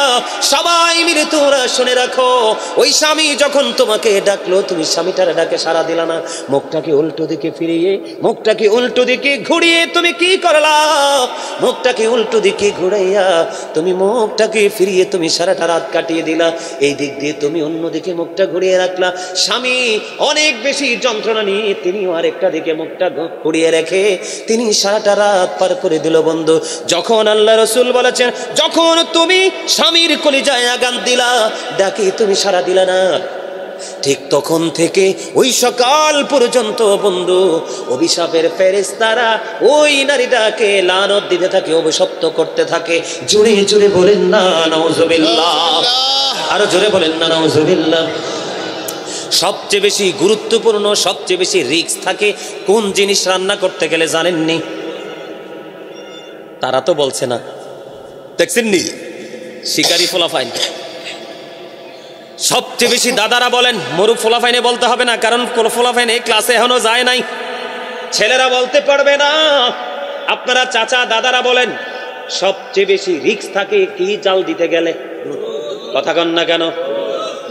সবাই মিলে তোমরা শুনে রাখো, ওই স্বামী যখন তোমাকে ডাকলো, তুমি স্বামীটার ডাকে সাড়া দিলা না, মুখটাকে উল্টো দিকে ফিরিয়ে, মুখটাকে উল্টো দিকে ঘুরিয়ে তুমি কি করলা? মুখটাকে উল্টো দিকে ঘুরাইয়া তুমি মুখটাকে ফিরিয়ে তুমি সারাটা রাত কাটিয়ে দিলা। এই দিক দিয়ে তুমি অন্যদিকে মুখটা ঘুরিয়ে রাখলা। স্বামী অনেক বেশি যন্ত্রণা নিয়ে তিনিও আরেকটা দিকে মুখটা ঘুরিয়ে রেখে তিনি সারাটা রাত পার করে দিল। বন্ধু, যখন আল্লাহ রাসূল বলেছেন, যখন তুমি স্বামীর কলিজায় আগান দিলা, ডাকে তুমি সাড়া দিলা না, ঠিক তখন থেকে ওই সকাল পর্যন্ত বন্ধু অভিশাপের ফেরেশতারা ওই নারীটাকে লানত দিতে থাকে, অভিশপ্ত করতে থাকে। জোরে জোরে বলেন না নাউজুবিল্লাহ, আরো জোরে বলেন না নাউজুবিল্লাহ। সবচেয়ে বেশি গুরুত্বপূর্ণ, সবচেয়ে বেশি রিস্ক থাকে কোন জিনিস রান্না করতে গেলে জানেননি? তারা তো বলছে না, দেখছেননি? শিকারি ফলাফাইন। সবচেয়ে বেশি দাদারা বলেন, মরু ফলাফাইনে বলতে হবে না, কারণ কোন ফলাফাইন এই ক্লাসে এখনো যায় নাই, ছেলেরা বলতে পারবে না। আপনারা চাচা দাদারা বলেন, সবচেয়ে বেশি রিস্ক থাকে কি জাল দিতে গেলে? কথা কন না কেন?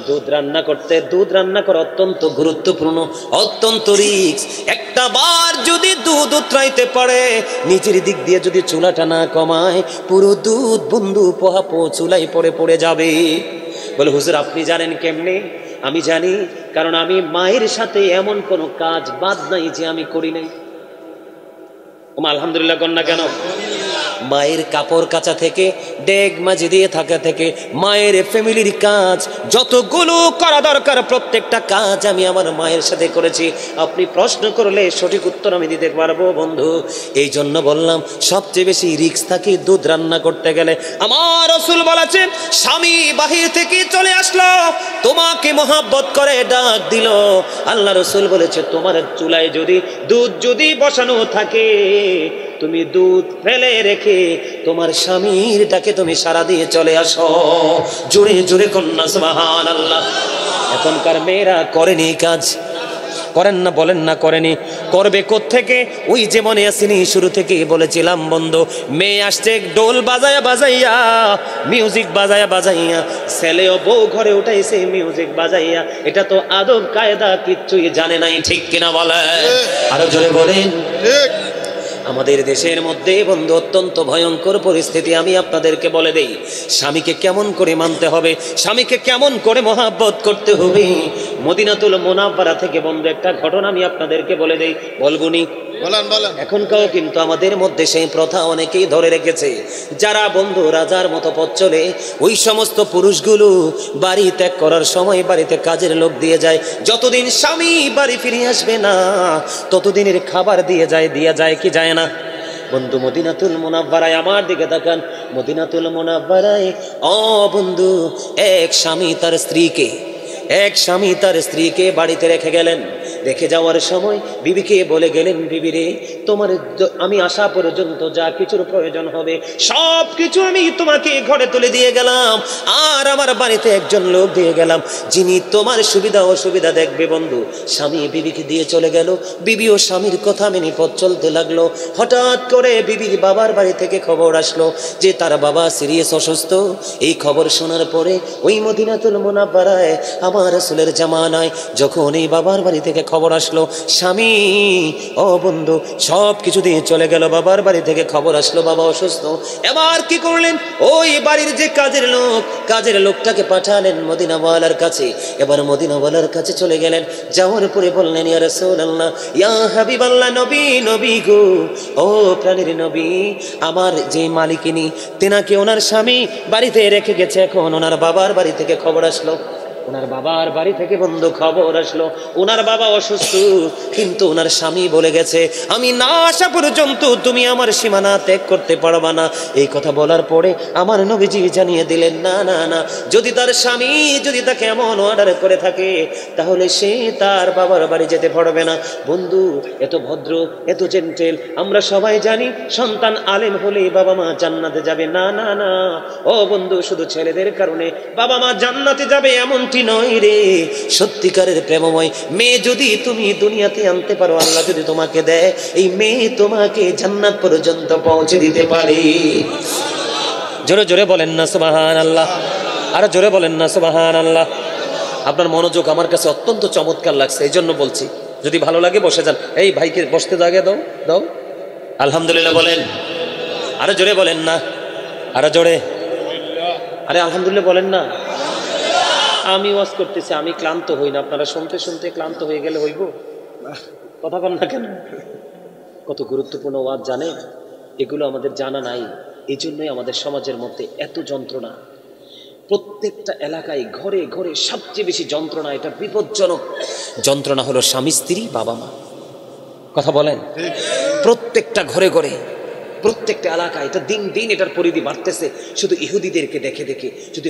দুধ রান্না করতে, দুধ রান্না করা অত্যন্ত গুরুত্বপূর্ণ, অত্যন্ত রিস্ক। একটা বার যদি দুধ উতরাইতে পারে, নিচের দিক দিয়ে যদি চুলাটা না কমায়, পুরো দুধ বন্ধু পোহাপো চুলাই পড়ে যাবে। বলে হুজুর আপনি জানেন কেমনে? আমি জানি, কারণ আমি মায়ের সাথে এমন কোন কাজ বাদ নাই যে আমি করি নাই। আলহামদুলিল্লাহ কন্যা কেন? মায়ের কাপড় কাচা থেকে, ডেগ মাঝে দিয়ে থাকা থেকে, মায়ের ফ্যামিলির কাজ যতগুলো করা দরকার প্রত্যেকটা কাজ আমি আমার মায়ের সাথে করেছি। আপনি প্রশ্ন করলে সঠিক উত্তর আমি দিতে পারবো বন্ধু। এই জন্য বললাম সবচেয়ে বেশি রিস্ক থাকে দুধ রান্না করতে গেলে। আমার রাসূল বলেছেন, স্বামী বাহির থেকে চলে আসলো, তোমাকে মহব্বত করে ডাক দিল। আল্লাহ রাসূল বলেছে, তোমার চুলায় যদি দুধ যদি বসানো থাকে, তুমি দুধ ফেলে রেখে তোমার স্বামীর ডাকে তুমি সাড়া দিয়ে চলে আসো। জোরে জোরে কন্যা সুবহানাল্লাহ। এখনকার মেয়েরা করেনি কাজ, করেন না, বলেন না করেনি, করবে কোত্থেকে? ওই যে মনে আসেনি শুরু থেকে বলেছিলাম বন্ধু, মেয়ে আসছে ডোল বাজায়া বাজাইয়া, মিউজিক বাজায়া বাজাইয়া, ছেলেও বউ ঘরে উঠাইছে মিউজিক বাজাইয়া। এটা তো আদব কায়দা কিচ্ছুই জানে নাই, ঠিক কিনা বলে? আরো জোরে বলেন। ঠিক। আমাদের দেশের মধ্যে বন্ধু অত্যন্ত ভয়ঙ্কর পরিস্থিতি। আমি আপনাদেরকে বলে দেই, স্বামীকে কেমন করে মানতে হবে, স্বামীকে কেমন করে মহব্বত করতে হবে। মদিনাতুল মুনাওয়ারা থেকে বন্ধু একটা ঘটনা আমি আপনাদেরকে বলে দেই, বলবুনি? বলেন। এখনকাও কিন্তু আমাদের মধ্যে সেই প্রথা অনেকেই ধরে রেখেছে, যারা বন্ধু রাজার মতো পথ চলে, ওই সমস্ত পুরুষগুলো বাড়ি ত্যাগ করার সময় বাড়িতে কাজের লোক দিয়ে যায়। যতদিন স্বামী বাড়ি ফিরে আসবে না ততদিনের খাবার দিয়ে যায় কি যায় না? বন্ধু মদিনাতুল মুনাওয়ারায়, আমার দিকে তাকান, মদিনাতুল মুনাওয়ারায় ও বন্ধু এক স্বামী তার স্ত্রীকে বাড়িতে রেখে গেলেন। রেখে যাওয়ার সময় বিবিকে বলে গেলেন, বিবি রে, তোমার আমি আসা পর্যন্ত যা কিছুর প্রয়োজন হবে সব কিছু আমি তোমাকে ঘরে তুলে দিয়ে গেলাম, আর আমার বাড়িতে একজন লোক দিয়ে গেলাম যিনি তোমার সুবিধা অসুবিধা দেখবে। বন্ধু স্বামী বিবিকে দিয়ে চলে গেল, বিবিও স্বামীর কথা মেনে পথ চলতে লাগলো। হঠাৎ করে বিবির বাবার বাড়ি থেকে খবর আসলো যে তার বাবা সিরিয়াস অসুস্থ। এই খবর শোনার পরে ওই মদিনাতুল মুনাওয়ারায় আমার আমার রাসূলের জামানায় যখন এই বাবার বাড়ি থেকে খবর আসলো স্বামী ও বন্ধু সব কিছু দিয়ে চলে গেল, বাবার বাড়ি থেকে খবর আসলো বাবা অসুস্থ। এবার কি করলেন, ওই বাড়ির যে কাজের লোকটাকে পাঠালেন মদিনাওয়ালার কাছে। এবার মদিনাওয়ালার কাছে চলে গেলেন, যাওয়ার পরে বললেন ইয়া রাসূলুল্লাহ ইয়া হাবিবাল্লাহ, নবী গো, ও প্রাণের নবী, আমার যে মালিকিনী তেনাকে ওনার স্বামী বাড়িতে রেখে গেছে, এখন ওনার বাবার বাড়ি থেকে খবর আসলো, ওনার বাবার বাড়ি থেকে বন্ধু খবর আসলো ওনার বাবা অসুস্থ, কিন্তু ওনার স্বামী বলে গেছে আমি না আসা পর্যন্ত তুমি আমার সীমানা ত্যাগ করতে পারবা না। এই কথা বলার পরে আমার নবীজি জানিয়ে দিলেন না না না, যদি তার স্বামী যদি তাকে এমন অর্ডার করে থাকে তাহলে সে তার বাবার বাড়ি যেতে পারবে না। বন্ধু এত ভদ্র এত জেন্টেল, আমরা সবাই জানি সন্তান আলেম হলে বাবা মা জান্নাতে যাবে, না না না ও বন্ধু, শুধু ছেলেদের কারণে বাবা মা জান্নাতে যাবে এমনটি নয় রে। সত্যিকারের প্রেমময় মেয়ে যদি তুমি দুনিয়াতে আনতে পারো, আল্লাহ যদি তোমাকে দেয়, এই মেয়ে তোমাকে জান্নাত পর্যন্ত পৌঁছে দিতে পারে। জোরে জোরে বলেন না সুবহানাল্লাহ, আরো জোরে বলেন না সুবহানাল্লাহ। আপনার মনোযোগ আমার কাছে অত্যন্ত চমৎকার লাগছে, এই জন্য বলছি, যদি ভালো লাগে বসে যান। এই ভাইকে বসতে জায়গা দাও দাও। আলহামদুলিল্লাহ বলেন, আরো জোরে বলেন না, আরো জোরে, আরে আলহামদুলিল্লাহ বলেন না। আমি ওয়াজ করতেছি, আমি ক্লান্ত হই না, আপনারা শুনতে শুনতে ক্লান্ত হয়ে গেলে হইব? কথা বল না কেন? কত গুরুত্বপূর্ণ ওয়াজ জানেন, এগুলো আমাদের জানা নাই, এই জন্যই আমাদের সমাজের মধ্যে এত যন্ত্রণা। প্রত্যেকটা এলাকায় ঘরে ঘরে সবচেয়ে বেশি যন্ত্রণা, এটা বিপজ্জনক যন্ত্রণা হলো স্বামী স্ত্রী বাবা মা। কথা বলেন, প্রত্যেকটা ঘরে ঘরে প্রত্যেকটা এলাকায় এটা দিন দিন এটার পরিধি বাড়তেছে। শুধু ইহুদিদেরকে দেখে দেখে যদি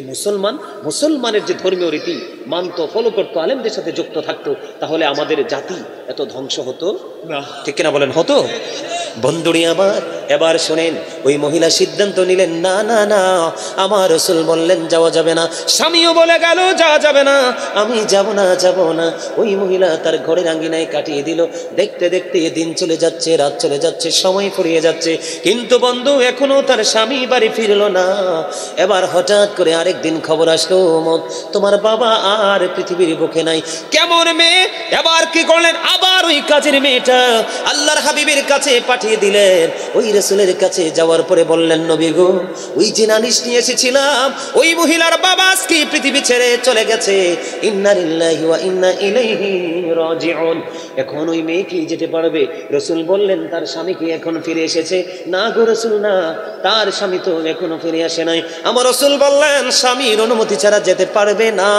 মুসলমানের যে ধর্মীয় রীতি মানতো, ফলো করতো, আলেমদের সাথে যুক্ত থাকতো, তাহলে আমাদের জাতি এত ধ্বংস হতো না। ঠিক কিনা বলেন, হতো? বন্ধুরি আমার এবার শোনেন, ওই মহিলা সিদ্ধান্ত নিলেন না না না, আমার রাসূল বললেন যাওয়া যাবে না, স্বামীও বলে গেল যাওয়া যাবে না, আমি যাব না। ওই মহিলা তার ঘরের আঙ্গিনায় কাটিয়ে দিল। দেখতে দেখতে দিন চলে যাচ্ছে, রাত চলে যাচ্ছে, সময় ফুরিয়ে যাচ্ছে, কিন্তু বন্ধু এখনো তার স্বামী বাড়ি ফিরলো না। এবার হঠাৎ করে আরেকদিন খবর আসলো তোমার বাবা আর পৃথিবীর বুকে নাই। কেমন মেয়ে! এবার কি করলেন, আবার ওই কাজের মেয়েটা আল্লাহর হাবিবের কাছে পাঠিয়ে দিলেন। ওই রাসূলের কাছে যাওয়ার পরে বললেন নবী গো, ওই যে নালিশ নিয়ে এসেছিলাম, ওই মহিলার বাবা আজকে পৃথিবী ছেড়ে চলে গেছে, ইন্না লিল্লাহি ওয়া ইন্না ইলাইহি রাজিউন। এখন ওই মেয়ে কি যেতে পারবে? রাসূল বললেন তার স্বামী কি এখন ফিরে এসেছে? না গো রাসূল না, তার স্বামী তো এখনো ফিরে আসে নাই। আমার রাসূল বললেন স্বামীর অনুমতি ছাড়া যেতে পারবে না।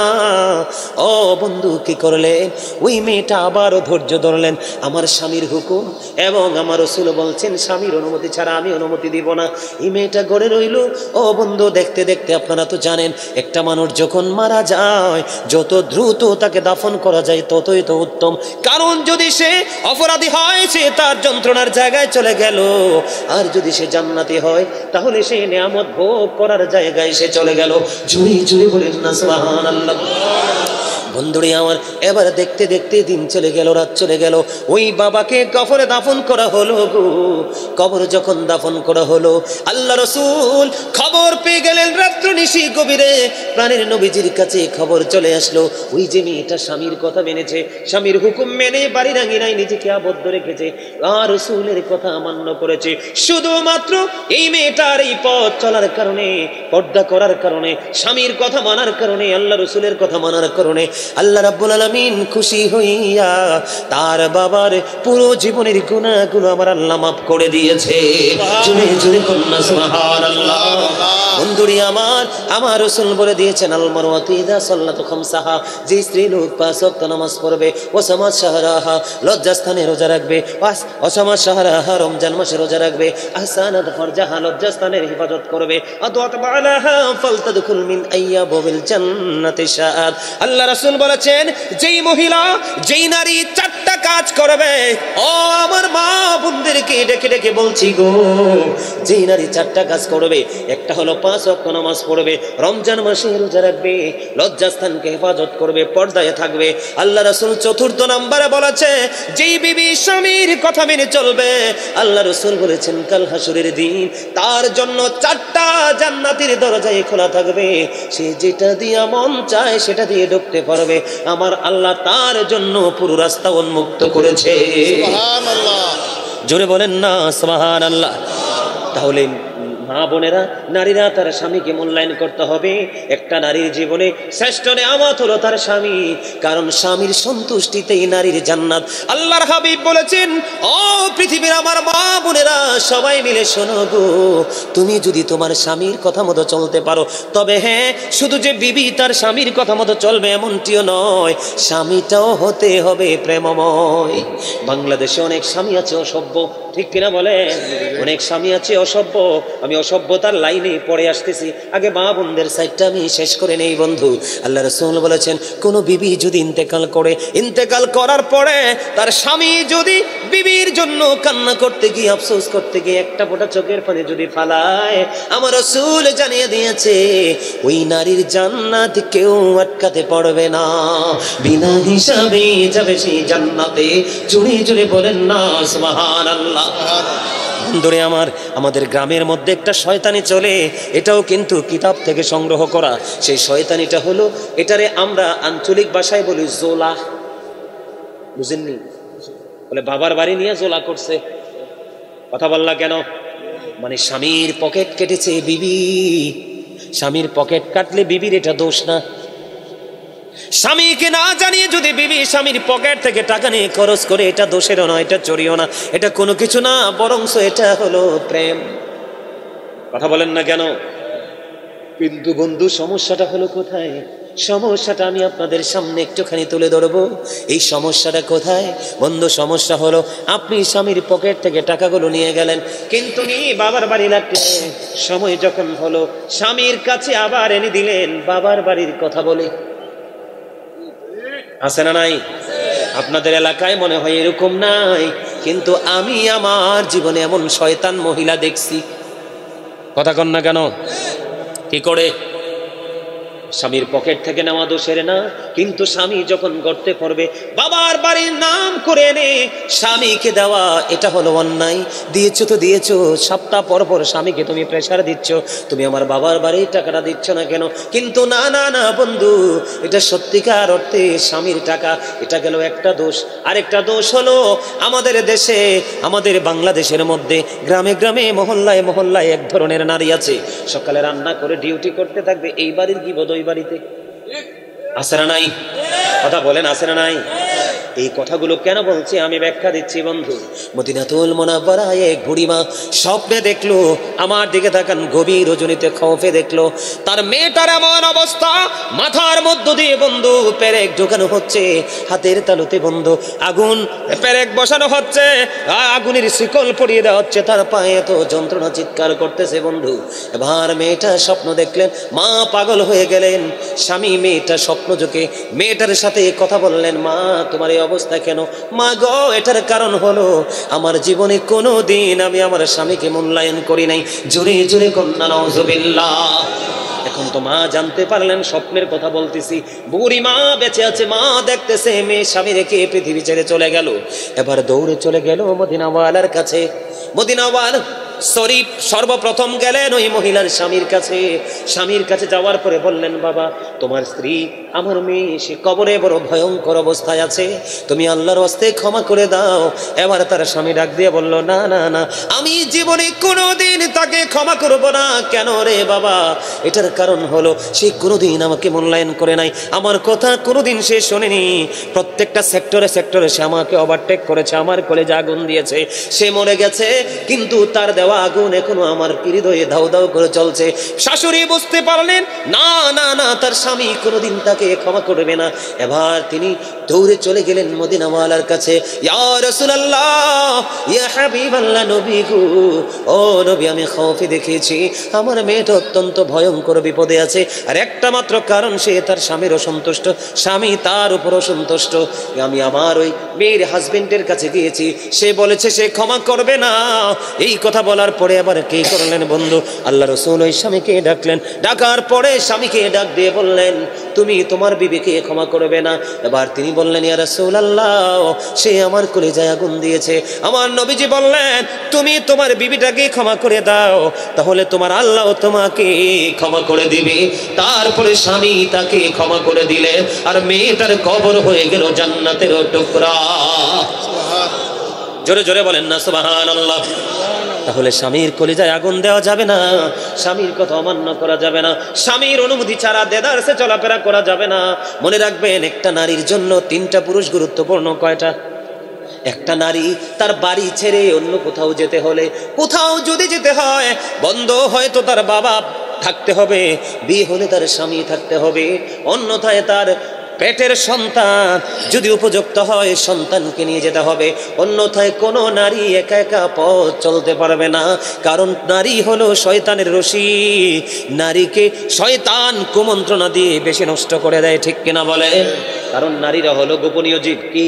ও বন্ধু কি করলেন, ওই মেয়েটা আবারও ধৈর্য ধরলেন, আমার স্বামীর হুকুম এবং আমার রাসূল বলছেন স্বামীর অনুমতি ছাড়া আমি অনুমতি দিব না। এই মেয়েটা গড়ে রইল। ও বন্ধু দেখতে দেখতে আপনারা তো জানেন, একটা মানুষ যখন মারা যায় যত দ্রুত তাকে দাফন করা যায় ততই তো উত্তম, কারণ যদি সে অপরাধী হয় সে তার যন্ত্রণার জায়গায় চলে গেল, আর যদি সে জান্নাতি হয় তাহলে সে নিয়ামত ভোগ করার জায়গায় সে চলে গেল। জুড়ি জুড়ি বলেন না সুবহানাল্লাহ। বন্ধুরে আমার এবার দেখতে দেখতে দিন চলে গেল, রাত চলে গেল, ওই বাবাকে কবরে দাফন করা হলো গো। কবর যখন দাফন করা হলো, আল্লাহ রাসূল খবর পেয়ে গেলেন রাত্র নিশি গভীরে, প্রাণের নবীজির কাছে খবর চলে আসলো, ওই যে মেয়েটা স্বামীর কথা মেনেছে, স্বামীর হুকুম মেনে বাড়ির আঙিনায় নিজেকে আবদ্ধ রেখেছে, আর রাসূলের কথা মান্য করেছে। শুধুমাত্র এই মেয়েটার এই পথ চলার কারণে, পর্দা করার কারণে, স্বামীর কথা মানার কারণে, আল্লাহ রাসূলের কথা মানার কারণে আল্লাহ রাব্বুল আলামিন খুশি হইয়া তার বাবার পুরো জীবনের গুনাহগুলো আমার আল্লাহ মাফ করে দিয়েছে। জুড়ে জুড়ে কন্যা সুবহানাল্লাহ। বন্ধুরি আমার রাসূল বলে দিয়েছেন আল মারওয়াতু ইযা সাল্লাতু খামসাহা, যে স্ত্রী লোক 5 ওয়াক্ত নামাজ পড়বে, ও সামাত শাহরাহা লজ্জাস্থানে রোজা রাখবে, ও সামাত শাহরাহা রমজান মাসে রোজা রাখবে, আহসানাত ফারজাহা লজ্জাস্থানের হিফাজত করবে, আদওয়াত বালাহা ফালতাদখুল মিন আইয়াবিল জান্নাতি শাআত। আল্লাহ রাসূল বলেছেন যেই মহিলা যেই নারী 4টা কাজ করবে, ও আমার মা বোনদেরকে ডেকে ডেকে বলছি গো, যেই নারী 4টা কাজ করবে, একটা হলো 5 ওয়াক্ত নামাজ পড়বে, রমজান মাসে রোজা রাখবে, লজ্জাস্থানকে হেফাজত করবে, পর্দায় থাকবে। আল্লাহ রাসূল চতুর্থ নম্বরে বলেছে, যেই বিবি স্বামীর কথা মেনে চলবে, আল্লাহ রাসূল বলেছেন কাল হাসরের দিন তার জন্য 4টা জান্নাতের দরজায় খোলা থাকবে, সে যেটা দিয়ে মন চায় সেটা দিয়ে ঢুকতে পারবে। আমার আল্লাহ তার জন্য পুরো রাস্তা উন্মুক্ত করেছে। সুবহানাল্লাহ। জোরে বলেন না সুবহানাল্লাহ। তাহলে মা বোনেরা, নারীরা তার স্বামীকে মূল্যায়ন করতে হবে। একটা নারীর জীবনে শ্রেষ্ঠ নেয়ামত হলো তার স্বামী, কারণ স্বামীর সন্তুষ্টিতেই নারীর জান্নাত। আল্লাহর হাবিব বলেছেন, ও পৃথিবীর আমার মা বোনেরা, সবাই মিলে শোনো গো, তুমি যদি তোমার স্বামীর কথা মতো চলতে পারো, তবে হ্যাঁ, শুধু যে বিবি তার স্বামীর কথা মতো চলবে এমনটিও নয়, স্বামীটাও হতে হবে প্রেমময়। বাংলাদেশে অনেক স্বামী আছে অসভ্য, ঠিক কিনা বলেন? অনেক স্বামী আছে অসভ্য। আমি অসভ্যতার লাইনে পড়ে আসতেছি, আগে মা বোনদের সাইডটা আমি শেষ করে নেই বন্ধু। আল্লাহ রাসূল বলেছেন, কোন বিবি যদি ইন্তেকাল করে, ইন্তেকাল করার পরে তার স্বামী যদি বিবির জন্য কান্না করতে গিয়ে, আফসোস করতে গিয়ে একটা ফোঁটা চোখের পানি যদি ফালায়, আমার রাসূল জানিয়ে দিয়েছে ওই নারীর জান্নাত কেউ আটকাতে পারবে না, বিনা হিসাবে যাবে সেই জান্নাতে। জুড়ে জুড়ে বলেন না সুবহানাল্লাহ। বন্ধুরে আমার, আমাদের গ্রামের মধ্যে একটা শয়তানি চলে, এটাও কিন্তু কিতাব থেকে সংগ্রহ করা। সেই শয়তানিটা হলো, এটারে আমরা আঞ্চলিক ভাষায় বলি জোলা। বুঝেননি? বলে বাবার বাড়ি নিয়ে জোলা করছে। কথা বললা কেন? মানে স্বামীর পকেট কেটেছে বিবি। স্বামীর পকেট কাটলে বিবির এটা দোষ না। স্বামীকে না জানিয়ে যদি বিবি স্বামীর পকেট থেকে টাকা নিয়ে খরচ করে, এটা দোষেরও না, এটা চুরিও না, এটা কোনো কিছু না, বরঞ্চ এটা হলো প্রেম। কথা বলেন না কেন? কিন্তু বন্ধু, সমস্যাটা হলো কোথায়? সমস্যাটা আমি আপনাদের সামনে একটুখানি তুলে ধরবো। এই সমস্যাটা কোথায় বন্ধু? সমস্যা হলো, আপনি স্বামীর পকেট থেকে টাকাগুলো নিয়ে গেলেন, কিন্তু বাবার বাড়ি লাগতে সময় যখন হলো, স্বামীর কাছে আবার এনে দিলেন বাবার বাড়ির কথা বলে। আছে না নাই? আপনাদের এলাকায় মনে হয় এরকম নাই, কিন্তু আমি আমার জীবনে এমন শয়তান মহিলা দেখছি। কথা কন না কেন? কি করে? স্বামীর পকেট থেকে নেওয়া দোষের না, কিন্তু স্বামী যখন গড়তে পড়বে, বাবার বাড়ির নাম করে এনে স্বামীকে দেওয়া, এটা হলো অন্যায়। দিয়েছো তো দিয়েছো, সপ্তাহ পর পর স্বামীকে তুমি প্রেশার দিচ্ছ, তুমি আমার বাবার বাড়ির টাকাটা দিচ্ছ না কেন? কিন্তু না না না বন্ধু, এটা সত্যিকার অর্থে স্বামীর টাকা। এটা গেল একটা দোষ। আরেকটা দোষ হলো, আমাদের দেশে, আমাদের বাংলাদেশের মধ্যে গ্রামে গ্রামে, মহল্লায় মহল্লায় এক ধরনের নারী আছে, সকালে রান্না করে ডিউটি করতে থাকবে, এই বাড়ির কি ওই বাড়িতে। আছে না নাই? কথা বলেন, আছে না নাই? এই কথাগুলো কেন বলছি আমি ব্যাখ্যা দিচ্ছি বন্ধু। মদিনাতুল মুনাওয়ারায় এক বুড়িমা স্বপ্নে দেখলো, আমার দিকে তাকান, গভীর রজনীতে খৌফে দেখলো তার মেয়েটার এমন অবস্থা, মাথার মধ্য দিয়ে বন্ধু পেরেক ঢোকানো হচ্ছে, হাতের তালুতে বন্ধু আগুন পেরেক বসানো হচ্ছে, আগুনের শিকল পরিয়ে দেওয়া হচ্ছে, তার পায়ে এত যন্ত্রণা, চিৎকার করতেছে বন্ধু। এবার মেয়েটা স্বপ্ন দেখলেন, মা পাগল হয়ে গেলেন। স্বামী মেয়েটা স্বপ্ন যোগে মেয়েটার সাথে কথা বললেন, মা তোমার এই অবস্থা কেন? মা গো, এটার কারণ হলো আমার জীবনে কোনো দিন আমি আমার স্বামীকে মূল্যায়ন করি নাই। জোরে জোরে কন্যা নাউজুবিল্লাহ। এখন তো মা জানতে পারলেন স্বপ্নের কথা বলতেছি, বুড়ি মা বেঁচে আছে, মা দেখতেছে মেয়ে স্বামী রেখে পৃথিবী ছেড়ে চলে গেল। এবার দৌড়ে চলে গেল মদিনাওয়ালার কাছে। মদিনাওয়ালা শরীফ সর্বপ্রথম গেলেন ওই মহিলার স্বামীর কাছে। স্বামীর কাছে যাওয়ার পরে বললেন, বাবা তোমার স্ত্রী আমার মেয়ে সে কবরে বড় ভয়ঙ্কর অবস্থায় আছে, তুমি আল্লাহর ওয়াস্তে ক্ষমা করে দাও। এবার তার স্বামী ডাক দিয়ে বলল, না না না, আমি জীবনে কোনোদিন তাকে ক্ষমা করব না। কেন রে বাবা? এটার কারণ হলো সে কোনোদিন আমাকে মূল্যায়ন করে নাই, আমার কথা কোনোদিন সে শোনেনি। প্রত্যেকটা সেক্টরে সেক্টরে সে আমাকে ওভারটেক করেছে, আমার কলেজে আগুন দিয়েছে, সে মরে গেছে, কিন্তু তার দেওয়া আগুন এখনো আমার হৃদয়ে দাউ দাউ করে চলছে। শাশুড়ি বুঝতে পারলেন না না না, তার স্বামী কোনোদিন তাকে ক্ষমা করবে না। এবার তিনি দৌড়ে চলে গেলেন মদিনাওয়ালার কাছে। ইয়া রাসূলুল্লাহ, ইয়া হাবিবাল্লাহ, নবী গো, ও নবী, আমি খৌফে দেখেছি আমার মেয়েটা অত্যন্ত ভয়ঙ্কর বিপদে আছে, আর একটা মাত্র কারণ, সে তার স্বামীর অসন্তুষ্ট, স্বামী তার উপর অসন্তুষ্ট। আমি আমার ওই মেয়ের হাজবেন্ডের কাছে গিয়েছি, সে বলেছে সে ক্ষমা করবে না। এই কথা বলে বলার পরে আবার কি করলেন বন্ধু, আল্লাহ রাসূল ওই স্বামীকে ডাকলেন, ডাকার পরে স্বামীকে ডাক দিয়ে বললেন তুমি তোমার বিবিকে ক্ষমা করবে না? এবার তিনি বললেন ইয়া রাসূলুল্লাহ, সে আমার কলিজায় আগুন দিয়েছে। আমার নবীজি বললেন তুমি তোমার বিবিটাকে ক্ষমা করে দাও, তাহলে তোমার আল্লাহ তোমাকে ক্ষমা করে দিবে। তারপরে স্বামী তাকে ক্ষমা করে দিলেন, আর মেয়েটার কবর হয়ে গেল জান্নাতের টুকরা। জোরে জোরে বলেন না সুবহানাল্লাহ। তাহলে স্বামীর কলিজায় আগুন দেওয়া যাবে না, স্বামীর কথা অমান্য করা যাবে না, স্বামীর অনুমতি ছাড়া দেদারসে চলাফেরা করা যাবে না। মনে রাখবেন একটা নারীর জন্য 3টা পুরুষ গুরুত্বপূর্ণ। কয়টা? একটা নারী তার বাড়ি ছেড়ে অন্য কোথাও যেতে হলে, কোথাও যদি যেতে হয়, বন্ধ হয়তো তার বাবা থাকতে হবে, বিয়ে হলে তার স্বামী থাকতে হবে, অন্যথায় তার পেটের সন্তান যদি উপযুক্ত হয় সন্তানকে নিয়ে যেতে হবে, অন্যথায় কোনো নারী একা একা পথ চলতে পারবে না। কারণ নারী হলো শয়তানের রশি, নারীকে শয়তান কুমন্ত্রণা দিয়ে বেশি নষ্ট করে দেয়, ঠিক কিনা বলে? কারণ নারীরা হলো গোপনীয় জীব। কি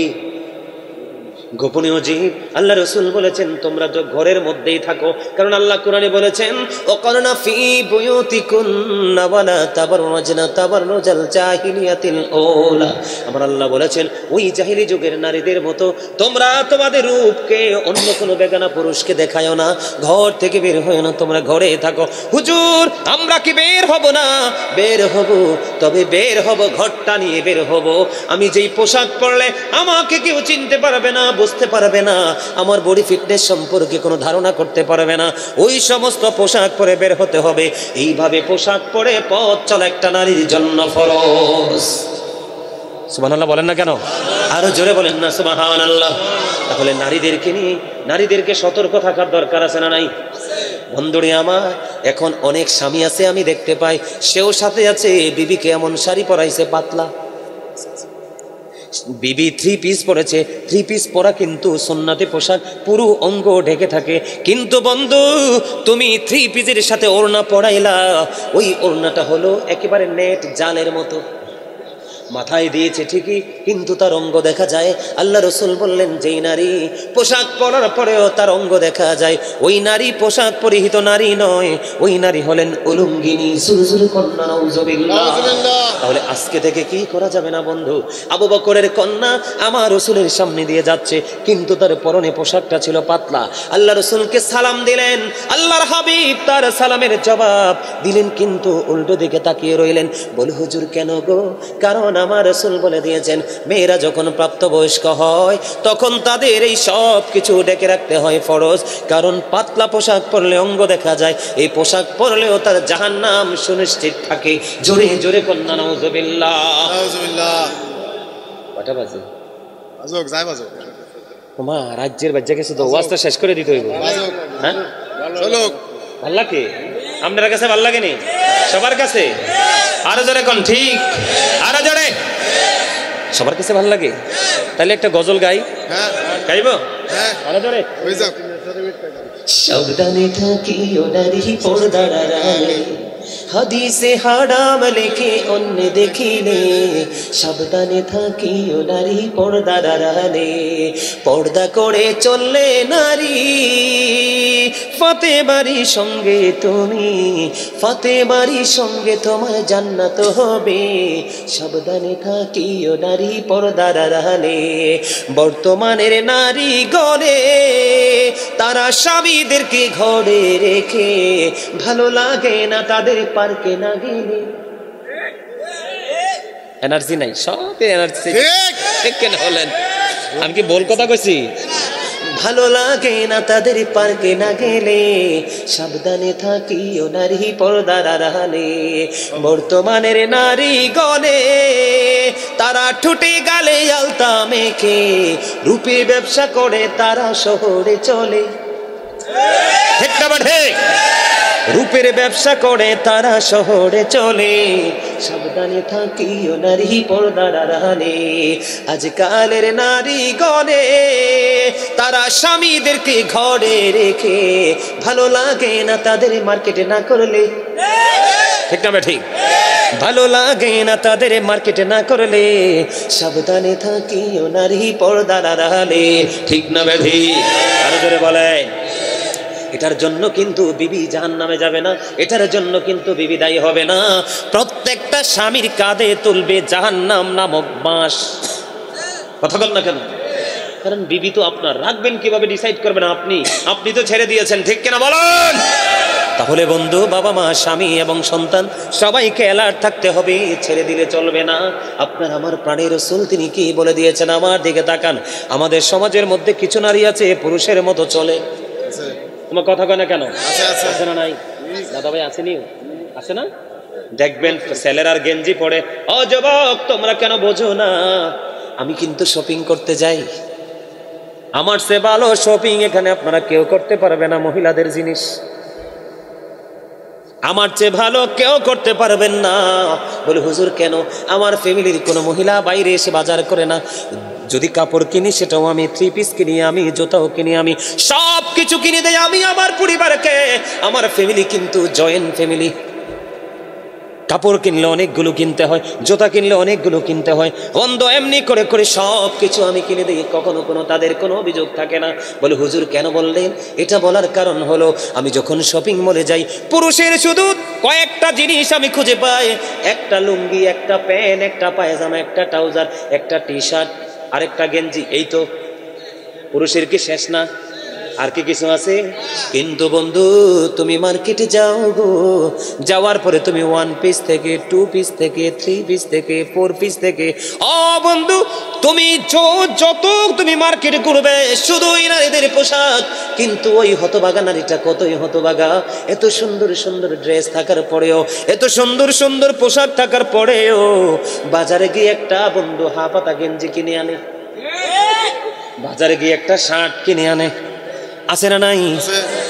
গোপনীয় জীব? আল্লাহ রাসূল বলেছেন তোমরা তো ঘরের মধ্যেই থাকো, কারণ আল্লাহ কোরআনে বলেছেন ওয়াকারনা ফি বুয়ুতিকুন্না ওয়ালা তাবাররাজনা তাবাররুজাল জাহিলিয়াতিল ঊলা। আমার আল্লাহ বলেছেন ওই জাহিলি যুগের নারীদের মতো তোমরা তোমাদের রূপকে অন্য কোনো বেগানা পুরুষকে দেখায়ও না, ঘর থেকে বের হয় না, তোমরা ঘরে থাকো। হুজুর আমরা কি বের হব না? বের হব, তবে বের হব ঘরটা নিয়ে বের হব। আমি যেই পোশাক পরলে আমাকে কেউ চিনতে পারবে না, বুঝতে পারবে না, আমার বডি ফিটনেস সম্পর্কে কোনো ধারণা করতে পারবে না, ওই সমস্ত পোশাক পরে বের হতে হবে। এইভাবে পোশাক পরে পথ চলা একটা নারীর জন্য ফরজ। সুবহানাল্লাহ বলেন না কেন? আরো জোরে বলেন না সুবহানাল্লাহ। তাহলে নারীদেরকে নিয়ে নারীদেরকে সতর্ক থাকার দরকার আছে না নাই? বন্ধুরে আমার, এখন অনেক স্বামী আছে আমি দেখতে পাই, সেও সাথে আছে বিবিকে এমন শাড়ি পরাইছে পাতলা, বিবি 3 পিস পরেছে, 3 পিস পরা কিন্তু সুন্নতে পোশাক, পুরো অঙ্গ ঢেকে থাকে। কিন্তু বন্ধু তুমি 3 পিসের সাথে ওড়না পরাইলা, ওই ওড়নাটা হলো একেবারে নেট জালের মতো, মাথায় দিয়েছে ঠিকই কিন্তু তার অঙ্গ দেখা যায়। আল্লাহ রাসূল বললেন যেই নারী পোশাক পরার পরেও তার অঙ্গ দেখা যায়, ওই নারী পোশাক পরিহিত নারী নয়, ওই নারী হলেন উলঙ্গিনী। সুরসুর কন্যা, নাউজুবিল্লাহ। তাহলে আজকে থেকে কি করা যাবে না বন্ধু? আবু বকরের কন্যা আমার রাসূলের সামনে দিয়ে যাচ্ছে, কিন্তু তার পরনে পোশাকটা ছিল পাতলা। আল্লাহ রাসূলকে সালাম দিলেন, আল্লাহর হাবিব তার সালামের জবাব দিলেন, কিন্তু উল্টো দিকে তাকিয়ে রইলেন। বলে হুজুর কেন গো? কারণ আমার রাসূল বলে দিয়েছেন মেয়েরা যখন প্রাপ্তবয়স্ক হয় তখন তাদের এই সব কিছু ঢেকে রাখতে হয় ফরজ। কারণ পাতলা পোশাক পরলে অঙ্গ দেখা যায়, এই পোশাক পরলেও তার জাহান্নাম সুনিশ্চিত থাকে। জোরে জোরে কন্যা নাউজুবিল্লাহ। নাউজুবিল্লাহ। কটা বাজে? বাজুক যাই বাজুক। ওমা রাজ্যের বাচ্চা গেছে তো ওয়াজটা শেষ করে দিতে হইব। বাজুক। হ্যাঁ চলুক। ভাল লাগে? আপনার কাছে ভাল লাগেনি? সবার কাছে? আরো জোরে কোন? ঠিক, আরো জোরে। সবার কাছে ভাল লাগে? তাহলে একটা গজল গাই। হ্যাঁ গাইব? হ্যাঁ আরো জোরে। হয়ে যাক। সাবধানে থাকিও নারী পর্দার আড়ালে, হাদিসে হারাম লেখে অন্য দেখিলে। সাবধানে থাকিও নারী পর্দার আড়ালে, পর্দা করে চললে নারী ফাতেমার সঙ্গে তুমি, ফাতেমার সঙ্গে তোমার জান্নাত হবে। সাবধানে থাকিও নারী পর্দার আড়ালে। বর্তমানের নারী গণে তারা স্বামীদেরকে ঘরে রেখে, ভালো লাগে না তাদের পার্কে না গেলে। এনার্জি নাই, সব এনার্জি ঠিক কেন হলেন? আমি কি বল কথা কইছি? ভালো লাগে না তাদের পার্কে না গেলে। সাবধানে থাকিও নারী পর্দার আড়ালে। বর্তমানের নারী গণে তারা ঠুটে গালে আলতা মেখে, রূপের ব্যবসা করে তারা শহরে চলে। ঠিক না বাঠে? রূপের ব্যবসা করে তারা শহরে চলে। সাবধানে থাকিও নারী পর্দার আড়ালে। আজকালের নারী গণে তারা স্বামীদেরকে ঘরে রেখে, ভালো লাগে না তাদের মার্কেটে না করলে। ঠিক না ঠিক? ভালো লাগে না তাদের মার্কেটে না করলে। সাবধানে থাকিও নারী পর্দার আড়ালে। ঠিক না ব্যাধি? আরো জোরে বলে। এটার জন্য কিন্তু বিবি জাহান্নামে যাবে না, এটার জন্য কিন্তু বিবি দায়ী হবে না। প্রত্যেকটা স্বামীর কাঁধে তুলবে জাহান্নাম নামক বাঁশ। কথা বল না কেন? কারণ বিবি তো আপনার, রাখবেন কিভাবে ডিসাইড করবেন আপনি, আপনি তো ছেড়ে দিয়েছেন, ঠিক কিনা বলেন? তাহলে বন্ধু, বাবা মা, স্বামী এবং সন্তান সবাইকে অ্যালার্ট থাকতে হবে, ছেড়ে দিলে চলবে না। আপনার আমার প্রাণের রাসূল তিনি কি বলে দিয়েছেন? আমার দিকে তাকান। আমাদের সমাজের মধ্যে কিছু নারী আছে পুরুষের মতো চলে। তোমার কথা কয় না কেন? আছে না নাই? দাদা ভাই আসেনি? আছে না? দেখবেন ছেলেরার গেঞ্জি পরে, ও যুবক তোমরা কেন বোঝো না, আমি কিন্তু শপিং করতে যাই, আমার সে ভালো শপিং এখানে আপনারা কেউ করতে পারবে না। মহিলাদের জিনিস আমার চেয়ে ভালো কেউ করতে পারবেন না। বলে হুজুর কেন? আমার ফ্যামিলির কোনো মহিলা বাইরে এসে বাজার করে না। যদি কাপড় কিনি সেটাও আমি, 3 পিস কিনি আমি, জুতাও কিনি আমি, সব কিছু কিনে দেয় আমি আমার পরিবারকে। আমার ফ্যামিলি কিন্তু জয়েন্ট ফ্যামিলি। কাপড় কিনলে অনেকগুলো কিনতে হয়, জুতা কিনলে অনেকগুলো কিনতে হয়, বন্ধ এমনি করে করে সব কিছু আমি কিনে দিই, কখনো কোনো তাদের কোনো অভিযোগ থাকে না। বলে হুজুর কেন বললেন? এটা বলার কারণ হলো আমি যখন শপিং মলে যাই, পুরুষের শুধু কয়েকটা জিনিস আমি খুঁজে পাই, একটা লুঙ্গি, একটা প্যান্ট, একটা পায়জামা, একটা ট্রাউজার, একটা টি শার্ট আর একটা গেঞ্জি, এই তো। পুরুষের কি শেষ না? আর কি কিছু আছে? কিন্তু বন্ধু তুমি মার্কেটে যাও গো, যাওয়ার পরে তুমি 1 পিস থেকে 2 পিস থেকে 3 পিস থেকে 4 পিস থেকে, ও বন্ধু তুমি যত তুমি মার্কেটে ঘুরবে শুধুই নারীদের পোশাক। কিন্তু ওই হতভাগা নারীটা কতই হতভাগা, এত সুন্দর সুন্দর ড্রেস থাকার পরেও, এত সুন্দর সুন্দর পোশাক থাকার পরেও বাজারে গিয়ে একটা বন্ধু হাফাতা গেঞ্জি কিনে আনে, বাজারে গিয়ে একটা শার্ট কিনে আনে। আছে না নাই?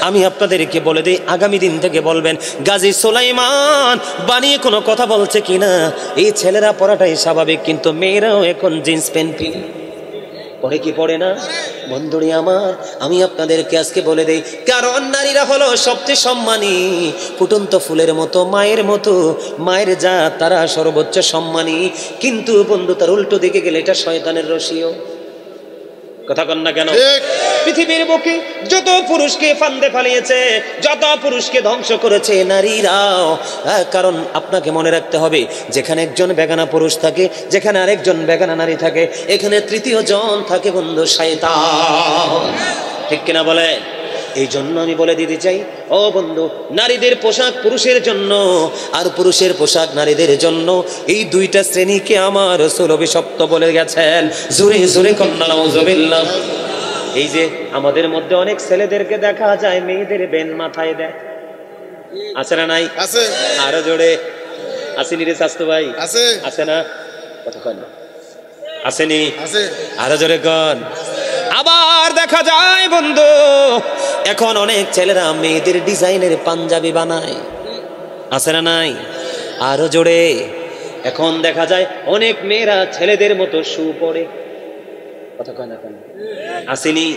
আমি আপনাদেরকে বলে দিই, আগামী দিন থেকে বলবেন গাজী সুলাইমান বানিয়ে কোনো কথা বলছে কিনা। এই ছেলেরা পড়াটাই স্বাভাবিক, কিন্তু মেয়েরাও এখন জিন্স প্যান্ট পরে কি পড়ে না? বন্ধুরি আমার, আমি আপনাদেরকে আজকে বলে দেই, কারণ নারীরা হলো সবচেয়ে সম্মানী, ফুটন্ত ফুলের মতো, মায়ের মতো, মায়ের জাত তারা সর্বোচ্চ সম্মানী। কিন্তু বন্ধু তার উল্টো দিকে গেলে এটা শয়তানের রশিও। কথা কন না কেন? পৃথিবীর বুকে যত পুরুষকে ফান্দে ফালিয়েছে, যত পুরুষকে ধ্বংস করেছে নারীরাও। কারণ আপনাকে মনে রাখতে হবে, যেখানে একজন বেগানা পুরুষ থাকে, যেখানে আরেকজন বেগানা নারী থাকে, এখানে তৃতীয় জন থাকে বন্ধু শয়তান। ঠিক কিনা বলে? এই জন্য আমি বলে দিতে চাই, ও বন্ধু, নারীদের পোশাক পুরুষের জন্য আর পুরুষের পোশাক নারীদের জন্য। এই দুইটা শ্রেণীকে আমার রাসূল অভিশপ্ত বলে গেছেন। জোরে জোরে কন্যা নাউজুবিল্লাহ। এই যে আমাদের মধ্যে অনেক ছেলেদেরকে দেখা যায় মেয়েদের বেন মাথায় দেয়, আছে না নাই? আছে। আরো জোরে আসেনি রে স্বাস্থ্য ভাই? আছে। আছে না? কথা কন না, আসেনি? আছে। আরো জোরে কন। আবার দেখা যায় বন্ধু এখন অনেক ছেলেরা মেয়েদের ডিজাইনের পাঞ্জাবি বানায়, আছে না নাই? আরো জোরে। এখন দেখা যায় অনেক মেয়েরা ছেলেদের মতো শু পরে, কথা কয় না কেন? আসেনি?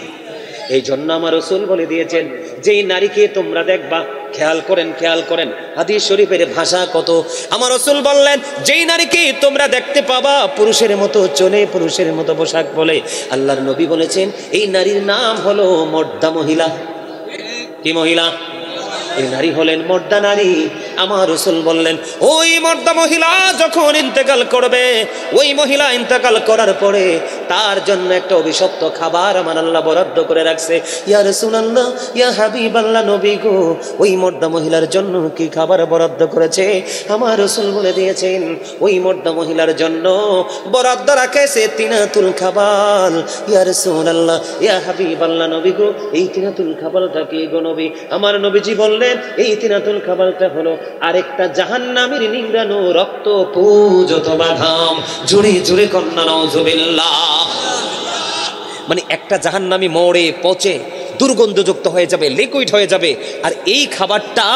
এই জন্য আমার রাসূল বলে দিয়েছেন, যেই নারীকে তোমরা দেখবা, খেয়াল করেন, খেয়াল করেন হাদিস শরীফের ভাষা কত। আমার রাসূল বললেন, যেই নারীকে তোমরা দেখতে পাবা পুরুষের মতো চলে, পুরুষের মতো পোশাক বলে, আল্লাহর নবী বলেছেন এই নারীর নাম হলো মর্দা মহিলা। কি মহিলা? এই নারী হলেন মর্দা নারী। আমার রাসূল বললেন, ওই মর্দা মহিলা যখন ইন্তেকাল করবে, ওই মহিলা ইন্তেকাল করার পরে তার জন্য একটা অভিশপ্ত খাবার আমার আল্লাহ বরাদ্দ করে রাখছে। ইয়া রাসূলুল্লাহ, ইয়া হাবিবাল্লাহ, নবী গো, ওই মর্দা মহিলার জন্য কি খাবার বরাদ্দ করেছে? আমার রাসূল বলে দিয়েছেন, ওই মর্দা মহিলার জন্য বরাদ্দ রাখেছে তিনাতুল খাবার। ইয়া রাসূলুল্লাহ, ইয়া হাবিবাল্লাহ, নবী গো, এই তিনাতুল খাবারটা কি গো নবী? আমার নবীজি বললেন, এই তিনাতুল খাবারটা হলো আরেকটা জাহান্নামের নিংড়ানো রক্ত, পুজ অথবা ঘাম। জোরে জোরে কন্যা নাউজুবিল্লাহ। মানে একটা জাহান্নামী মরে পচে দুর্গন্ধযুক্ত হয়ে যাবে, লিকুইড হয়ে যাবে, আর এই খাবারটা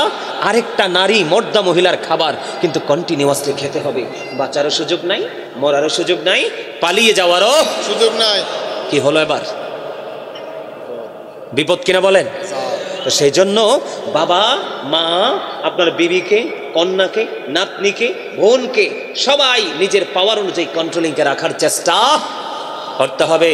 আরেকটা নারী মর্দা মহিলার খাবার, কিন্তু কন্টিনিউয়াসলি খেতে হবে। বাঁচারও সুযোগ নাই, মরারও সুযোগ নাই, পালিয়ে যাওয়ারও সুযোগ নাই। কি হলো এবার? বিপদ কিনা বলেন? তো সেই জন্য বাবা মা আপনার বিবিকে, কন্যাকে, নাতনিকে, বোনকে সবাই নিজের পাওয়ার অনুযায়ী কন্ট্রোলিংকে রাখার চেষ্টা করতে হবে।